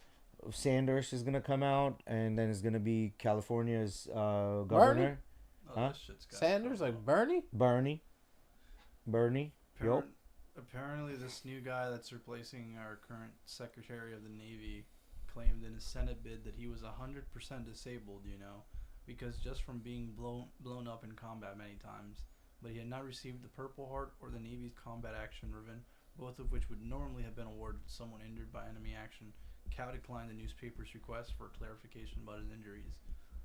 Sanders is gonna come out, and then it's gonna be California's governor. Oh, Huh? this shit's got Sanders, so like Bernie? Bernie. Yup. Apparently, this new guy that's replacing our current Secretary of the Navy claimed in his Senate bid that he was 100% disabled, because just from being blown up in combat many times, but he had not received the Purple Heart or the Navy's Combat Action Ribbon, both of which would normally have been awarded to someone injured by enemy action. Cal declined the newspaper's request for clarification about his injuries.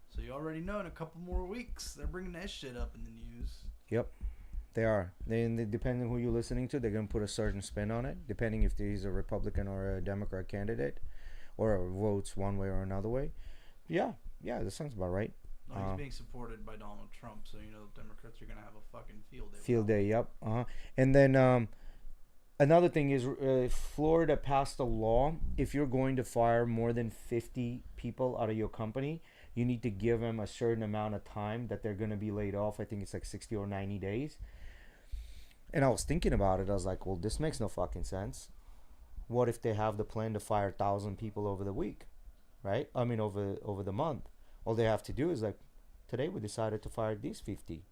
So you already know in a couple more weeks, they're bringing that shit up in the news. Yep. They are. Depending on who you're listening to, they're going to put a certain spin on it, depending if he's a Republican or a Democrat candidate, or votes one way or another way. Yeah, that sounds about right. No, he's being supported by Donald Trump, so the Democrats are going to have a fucking field day. Field day, yep. And then another thing is Florida passed a law. If you're going to fire more than 50 people out of your company, you need to give them a certain amount of time that they're going to be laid off. I think it's like 60 or 90 days. And I was thinking about it. I was like, well, this makes no fucking sense. What if they have the plan to fire 1,000 people over the week, right? I mean, over the month. All they have to do is, like, today we decided to fire these 50.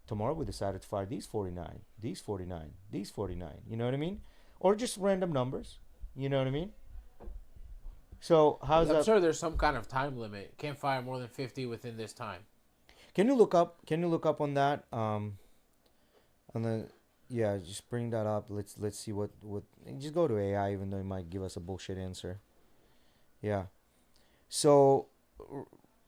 Tomorrow we decided to fire these 49, these 49, these 49. You know what I mean? Or just random numbers. You know what I mean? So how's that? I'm sure there's some kind of time limit. Can't fire more than 50 within this time. Can you look up on that? Just bring that up. Let's see what. Just go to AI, even though it might give us a bullshit answer. Yeah. So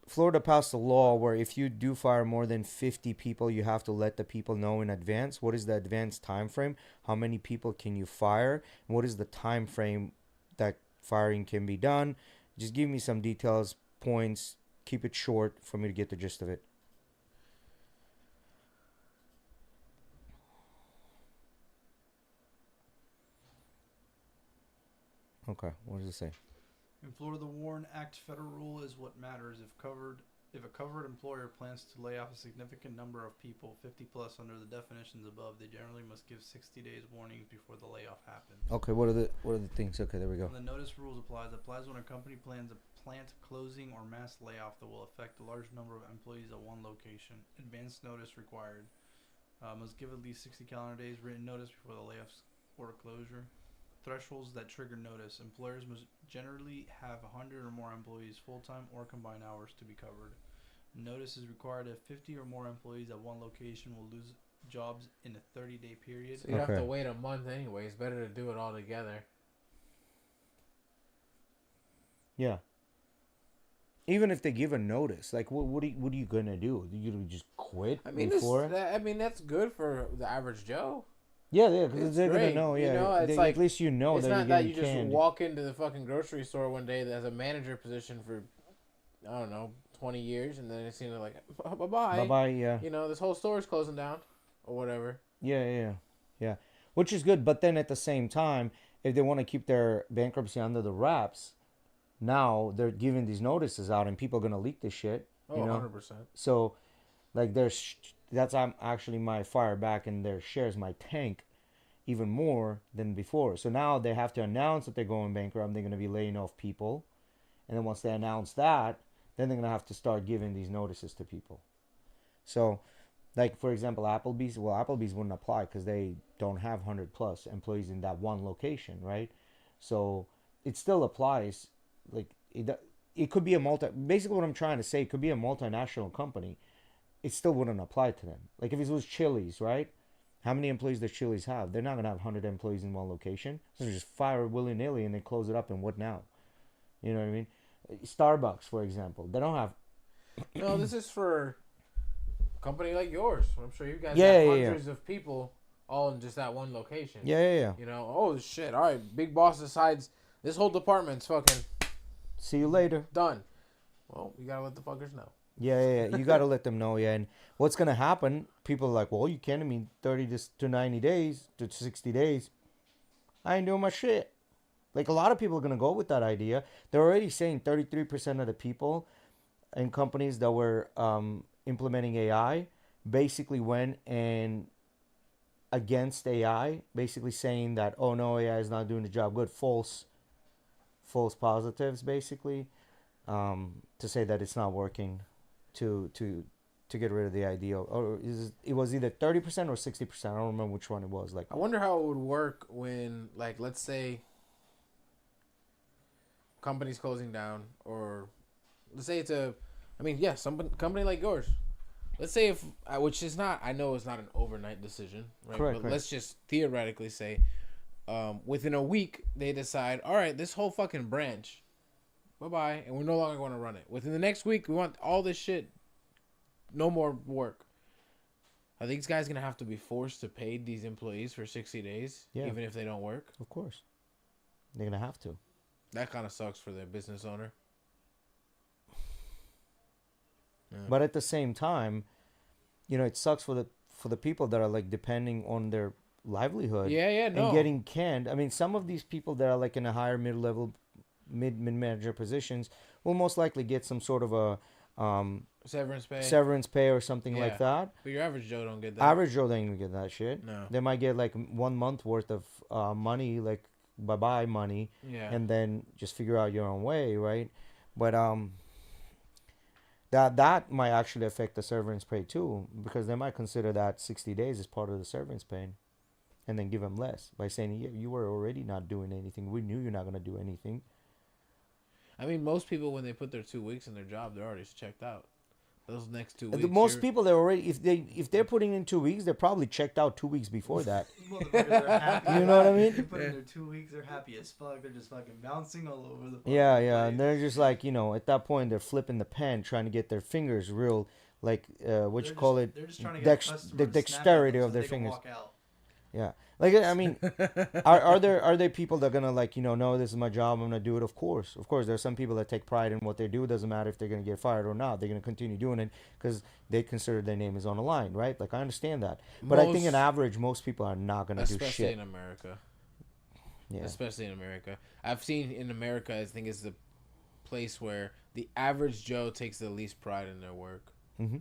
Florida passed a law where if you do fire more than 50 people, you have to let the people know in advance. What is the advance time frame? How many people can you fire? And what is the time frame that firing can be done? Just give me some details, points. Keep it short for me to get the gist of it. Okay, what does it say? In Florida, the WARN Act federal rule is what matters. If a covered employer plans to lay off a significant number of people, 50 plus under the definitions above, they generally must give 60 days warnings before the layoff happens. Okay, what are the things? Okay, there we go. And the notice rules applies when a company plans a plant closing or mass layoff that will affect a large number of employees at one location. Advance notice required. Must give at least 60 calendar days written notice before the layoffs or closure. Thresholds that trigger notice. Employers must generally have 100 or more employees, full-time or combined hours, to be covered. Notice is required if 50 or more employees at one location will lose jobs in a 30-day period. So you have to wait a month anyway. It's better to do it all together. Yeah. Even if they give a notice, like what are you gonna do? You just quit before? That's good for the average Joe. Yeah, because they're great. gonna know. Yeah, you know, it's like, at least you know it's that not you're that getting you just canned. walk into the fucking grocery store one day as a manager position for, I don't know, 20 years, and then it seems like bye bye. Yeah. You know, this whole store is closing down, or whatever. Yeah. Which is good, but then at the same time, if they want to keep their bankruptcy under the wraps, now they're giving these notices out, and people are gonna leak this shit. Oh, 100%. So, like, that's actually my fire back in their shares, my tank, even more than before. So now they have to announce that they're going bankrupt. They're going to be laying off people, and then once they announce that, then they're going to have to start giving these notices to people. So, like, for example, Applebee's wouldn't apply because they don't have 100 plus employees in that one location, right? So it still applies. Like, it could be basically what I'm trying to say, it could be a multinational company. It still wouldn't apply to them. Like, if it was Chili's, right? How many employees does Chili's have? They're not going to have 100 employees in one location. So they just fire willy-nilly and they close it up, and what now? You know what I mean? Starbucks, for example. They don't have... No, this is for a company like yours. I'm sure you guys have hundreds of people all in just that one location. Yeah. You know, oh, shit. All right, big boss decides this whole department's fucking... See you later. Done. Well, you got to let the fuckers know. Yeah. You got to let them know, yeah. And what's going to happen, people are like, well, you can't, 30 to 90 days, to 60 days. I ain't doing my shit. Like, a lot of people are going to go with that idea. They're already saying 33% of the people in companies that were implementing AI basically went and against AI, basically saying that, oh, no, AI is not doing the job good. False positives, basically, to say that it's not working to get rid of the idea. Or it was either 30% or 60%. I don't remember which one it was. Like, I wonder how it would work when, like, let's say company's closing down, or let's say it's some company like yours. Let's say which is not, I know it's not an overnight decision, right? Correct. Let's just theoretically say, within a week they decide, all right, this whole fucking branch, bye-bye, and we're no longer going to run it. Within the next week, we want all this shit, no more work. Are these guys going to have to be forced to pay these employees for 60 days, even if they don't work? Of course. They're going to have to. That kind of sucks for the business owner. Yeah. But at the same time, it sucks for the people that are, like, depending on their livelihood. And getting canned. Some of these people that are, like, in a higher mid-level, mid-manager positions will most likely get some sort of a severance pay or something like that. But your average Joe don't get that. Average Joe don't even get that shit. No. They might get, like, 1 month worth of money, like, bye-bye money. Yeah. And then just figure out your own way, right? But that might actually affect the severance pay too, because they might consider that 60 days as part of the severance pay, and then give them less by saying, yeah, you were already not doing anything. We knew you're not going to do anything. Most people, when they put their 2 weeks in their job, they're already checked out. Those next 2 weeks. Most people, they're already, if they're putting in 2 weeks, they're probably checked out 2 weeks before that. You know what I mean? They put in their 2 weeks, they're happy as fuck. They're just fucking bouncing all over the place. Yeah, and they're just like, at that point, they're flipping the pen, trying to get their fingers real, like, They're just trying to get the dexterity of their fingers. Walk out. Yeah. Like, are there people that are gonna, like, no, this is my job, I'm gonna do it? Of course. There's some people that take pride in what they do. It doesn't matter if they're gonna get fired or not. They're gonna continue doing it because they consider their name is on the line, right? Like, I understand that, but I think on average, most people are not gonna do shit. Especially in America. Yeah. Especially in America, I've seen in America, I think it's the place where the average Joe takes the least pride in their work. Mm-hmm.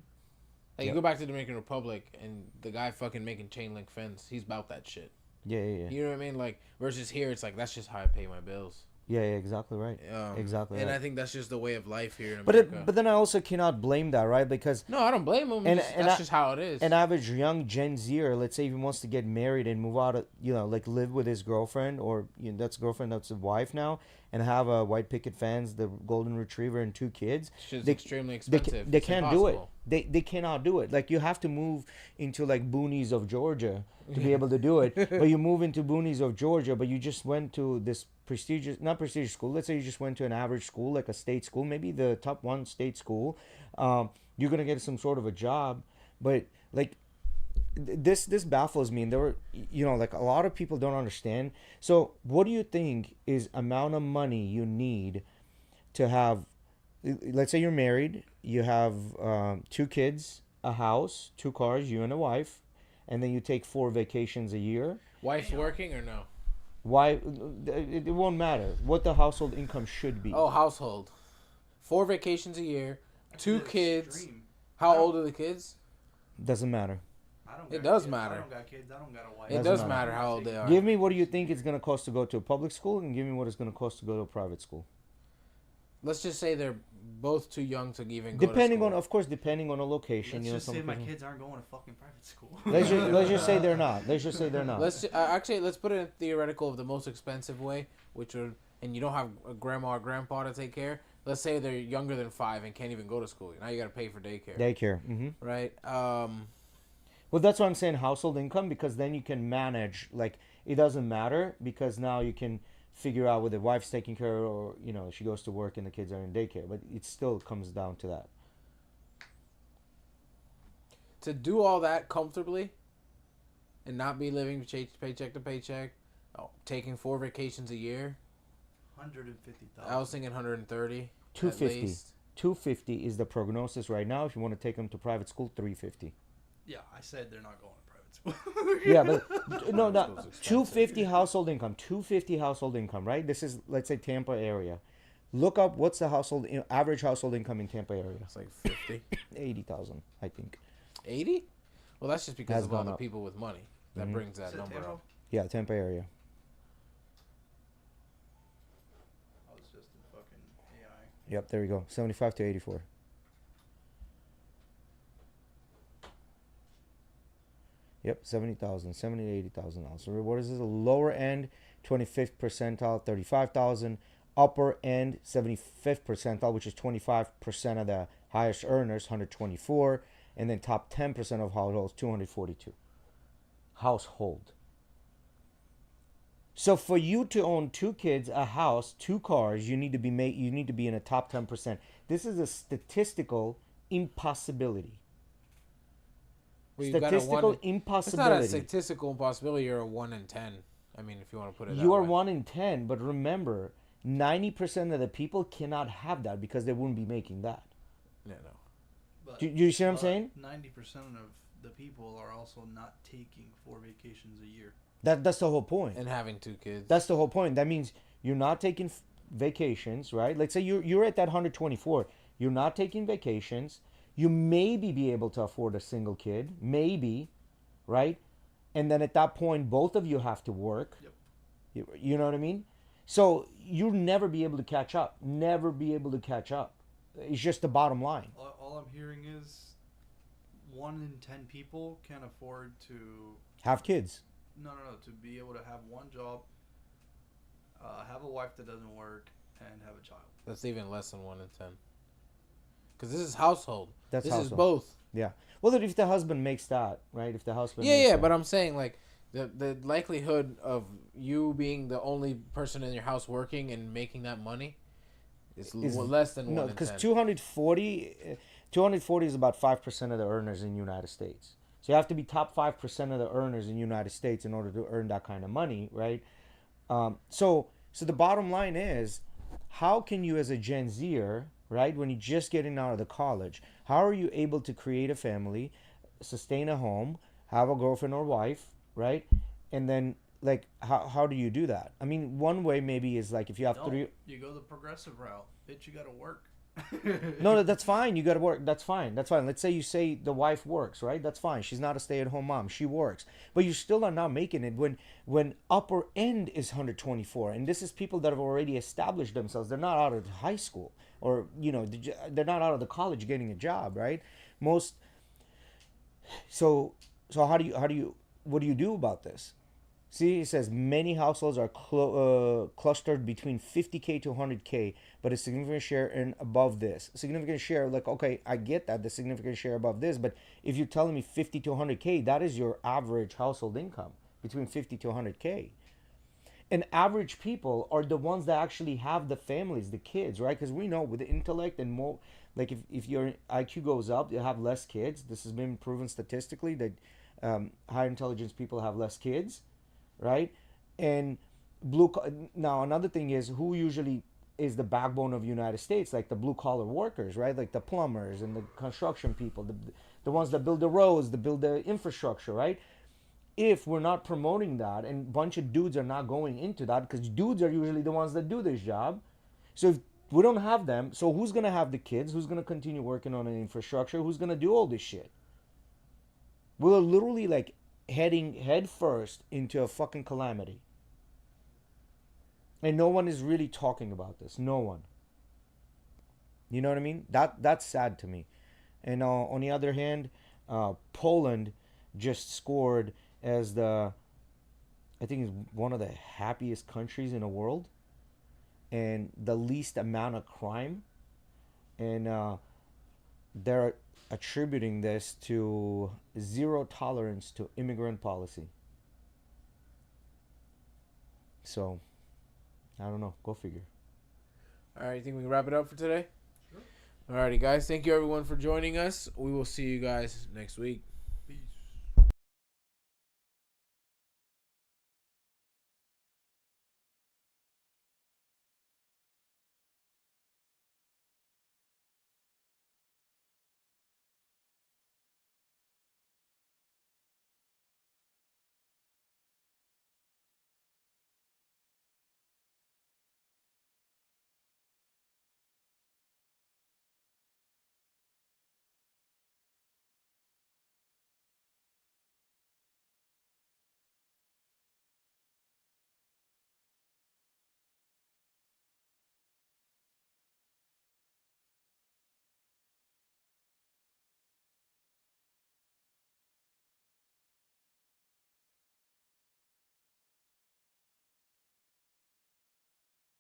Like, you go back to the Dominican Republic, and the guy fucking making chain link fence, he's about that shit. Yeah. You know what I mean? Like, versus here, it's like, that's just how I pay my bills. Yeah, exactly right. Exactly. And right. I think that's just the way of life here in But America. but then I also cannot blame that, right? Because no, I don't blame him. That's just how it is. An average young Gen Zer, let's say, he wants to get married and move out, like live with his girlfriend, or that's girlfriend, that's a wife now, and have a white picket fence, the golden retriever, and 2 kids. It's extremely expensive. They can't do it. They cannot do it. Like, you have to move into like boonies of Georgia to be able to do it. But you move into boonies of Georgia, but you just went to this not prestigious school. Let's say you just went to an average school, like a state school, maybe the top 1 state school. You're gonna get some sort of a job, but like this baffles me. And there were, like, a lot of people don't understand. So what do you think is amount of money you need to have? Let's say you're married, you have 2 kids, a house, 2 cars, you and a wife, and then you take 4 vacations a year. Wife's working or no? Why? It won't matter what the household income should be. Oh, household. 4 vacations a year, 2 kids. How old are the kids? Doesn't matter. It does matter. I don't got kids. I don't got a wife. It does matter how old they are. Give me what do you think it's gonna cost to go to a public school, and give me what it's gonna cost to go to a private school. Let's just say they're both too young to even go Depending to school. on, of course, depending on a location. Let's just say my kids aren't going to fucking private school. Let's just say they're not. Let's just say they're not. Let's put it in theoretical of the most expensive way, and you don't have a grandma or grandpa to take care. Let's say they're younger than 5 and can't even go to school. Now you got to pay for daycare. Mm-hmm. Right. Well, that's why I'm saying household income, because then you can manage. Like, it doesn't matter, because now you can figure out whether the wife's taking care of, or she goes to work and the kids are in daycare. But it still comes down to that. To do all that comfortably and not be living paycheck to paycheck, taking 4 vacations a year. 150,000. I was thinking 130. 250. 250 is the prognosis right now. If you want to take them to private school, 350. Yeah, I said they're not going to private school. Yeah, but no, 250 household income. 250 household income, right? This is, let's say, Tampa area. Look up what's the average household income in Tampa area. It's like 50. 80,000, I think. 80? Well, that's just because Has of all gone the up. people with money that brings that number Tampa? up. Yeah, Tampa area. I was just in fucking AI. Yep, there we go. 75 to 84. Yep, 70,000, 70 to 80,000 dollars. So what is this? The lower end, 25th percentile, 35,000. Upper end, 75th percentile, which is 25% of the highest earners, 124. And then top 10% of households, 242. Household. So for you to own 2 kids, a house, 2 cars, you need to be in a top 10%. This is a statistical impossibility. Well, Statistical impossibility. It's not a statistical impossibility. You're a 1 in 10. I mean, if you want to put it that way. You are 1 in 10, but remember, 90% of the people cannot have that because they wouldn't be making that. Yeah, no. But, Do you see what I'm saying? 90% of the people are also not taking 4 vacations a year. That's the whole point. And having 2 kids. That's the whole point. That means you're not taking vacations, right? Let's say you're at that 124. You're not taking vacations. You maybe be able to afford a single kid, maybe, right? And then at that point, both of you have to work. Yep. You know what I mean? So you'll never be able to catch up. Never be able to catch up. It's just the bottom line. All I'm hearing is 1 in 10 people can't afford to Have kids. No, to be able to have one job, have a wife that doesn't work, and have a child. That's even less than 1 in 10. Because this is household. That's this household. is both. Yeah. Well, if the husband makes that, right? If the husband Yeah, but I'm saying, like, the likelihood of you being the only person in your house working and making that money is less than 1 in 10. Because 240 is about 5% of the earners in the United States. So you have to be top 5% of the earners in the United States in order to earn that kind of money, right? So the bottom line is, how can you as a Gen Zer, right, when you're just getting out of the college, how are you able to create a family, sustain a home, have a girlfriend or wife, right, and then like how do you do that? I mean, one way maybe is like if you have Don't. three. You go the progressive route. Bitch, you gotta work. No, that's fine. You got to work. That's fine. That's fine. Let's say you say the wife works, right? That's fine. She's not a stay-at-home mom. She works, but you still are not making it when upper end is 124, and this is people that have already established themselves. They're not out of high school, or they're not out of the college getting a job, right? Most. So how do you what do you do about this? See, it says many households are clustered between 50K to 100K, but a significant share in above this. Significant share, like, okay, I get that, the significant share above this, but if you're telling me 50 to 100K, that is your average household income, between 50 to 100K. And average people are the ones that actually have the families, the kids, right? Because we know with the intellect and more, like if your IQ goes up, you have less kids. This has been proven statistically that higher intelligence people have less kids, right? And now another thing is who usually is the backbone of the United States, like the blue collar workers, right? Like the plumbers and the construction people, the ones that build the roads, that build the infrastructure, right? If we're not promoting that and a bunch of dudes are not going into that, because dudes are usually the ones that do this job. So if we don't have them, so who's going to have the kids? Who's going to continue working on an infrastructure? Who's going to do all this shit? We're literally like heading head first into a fucking calamity. And no one is really talking about this. No one. You know what I mean? That's sad to me. And on the other hand, Poland just scored as I think is one of the happiest countries in the world, and the least amount of crime, and they're attributing this to zero tolerance to immigrant policy. So, I don't know. Go figure. All right, think we can wrap it up for today? Sure. All righty, guys. Thank you, everyone, for joining us. We will see you guys next week.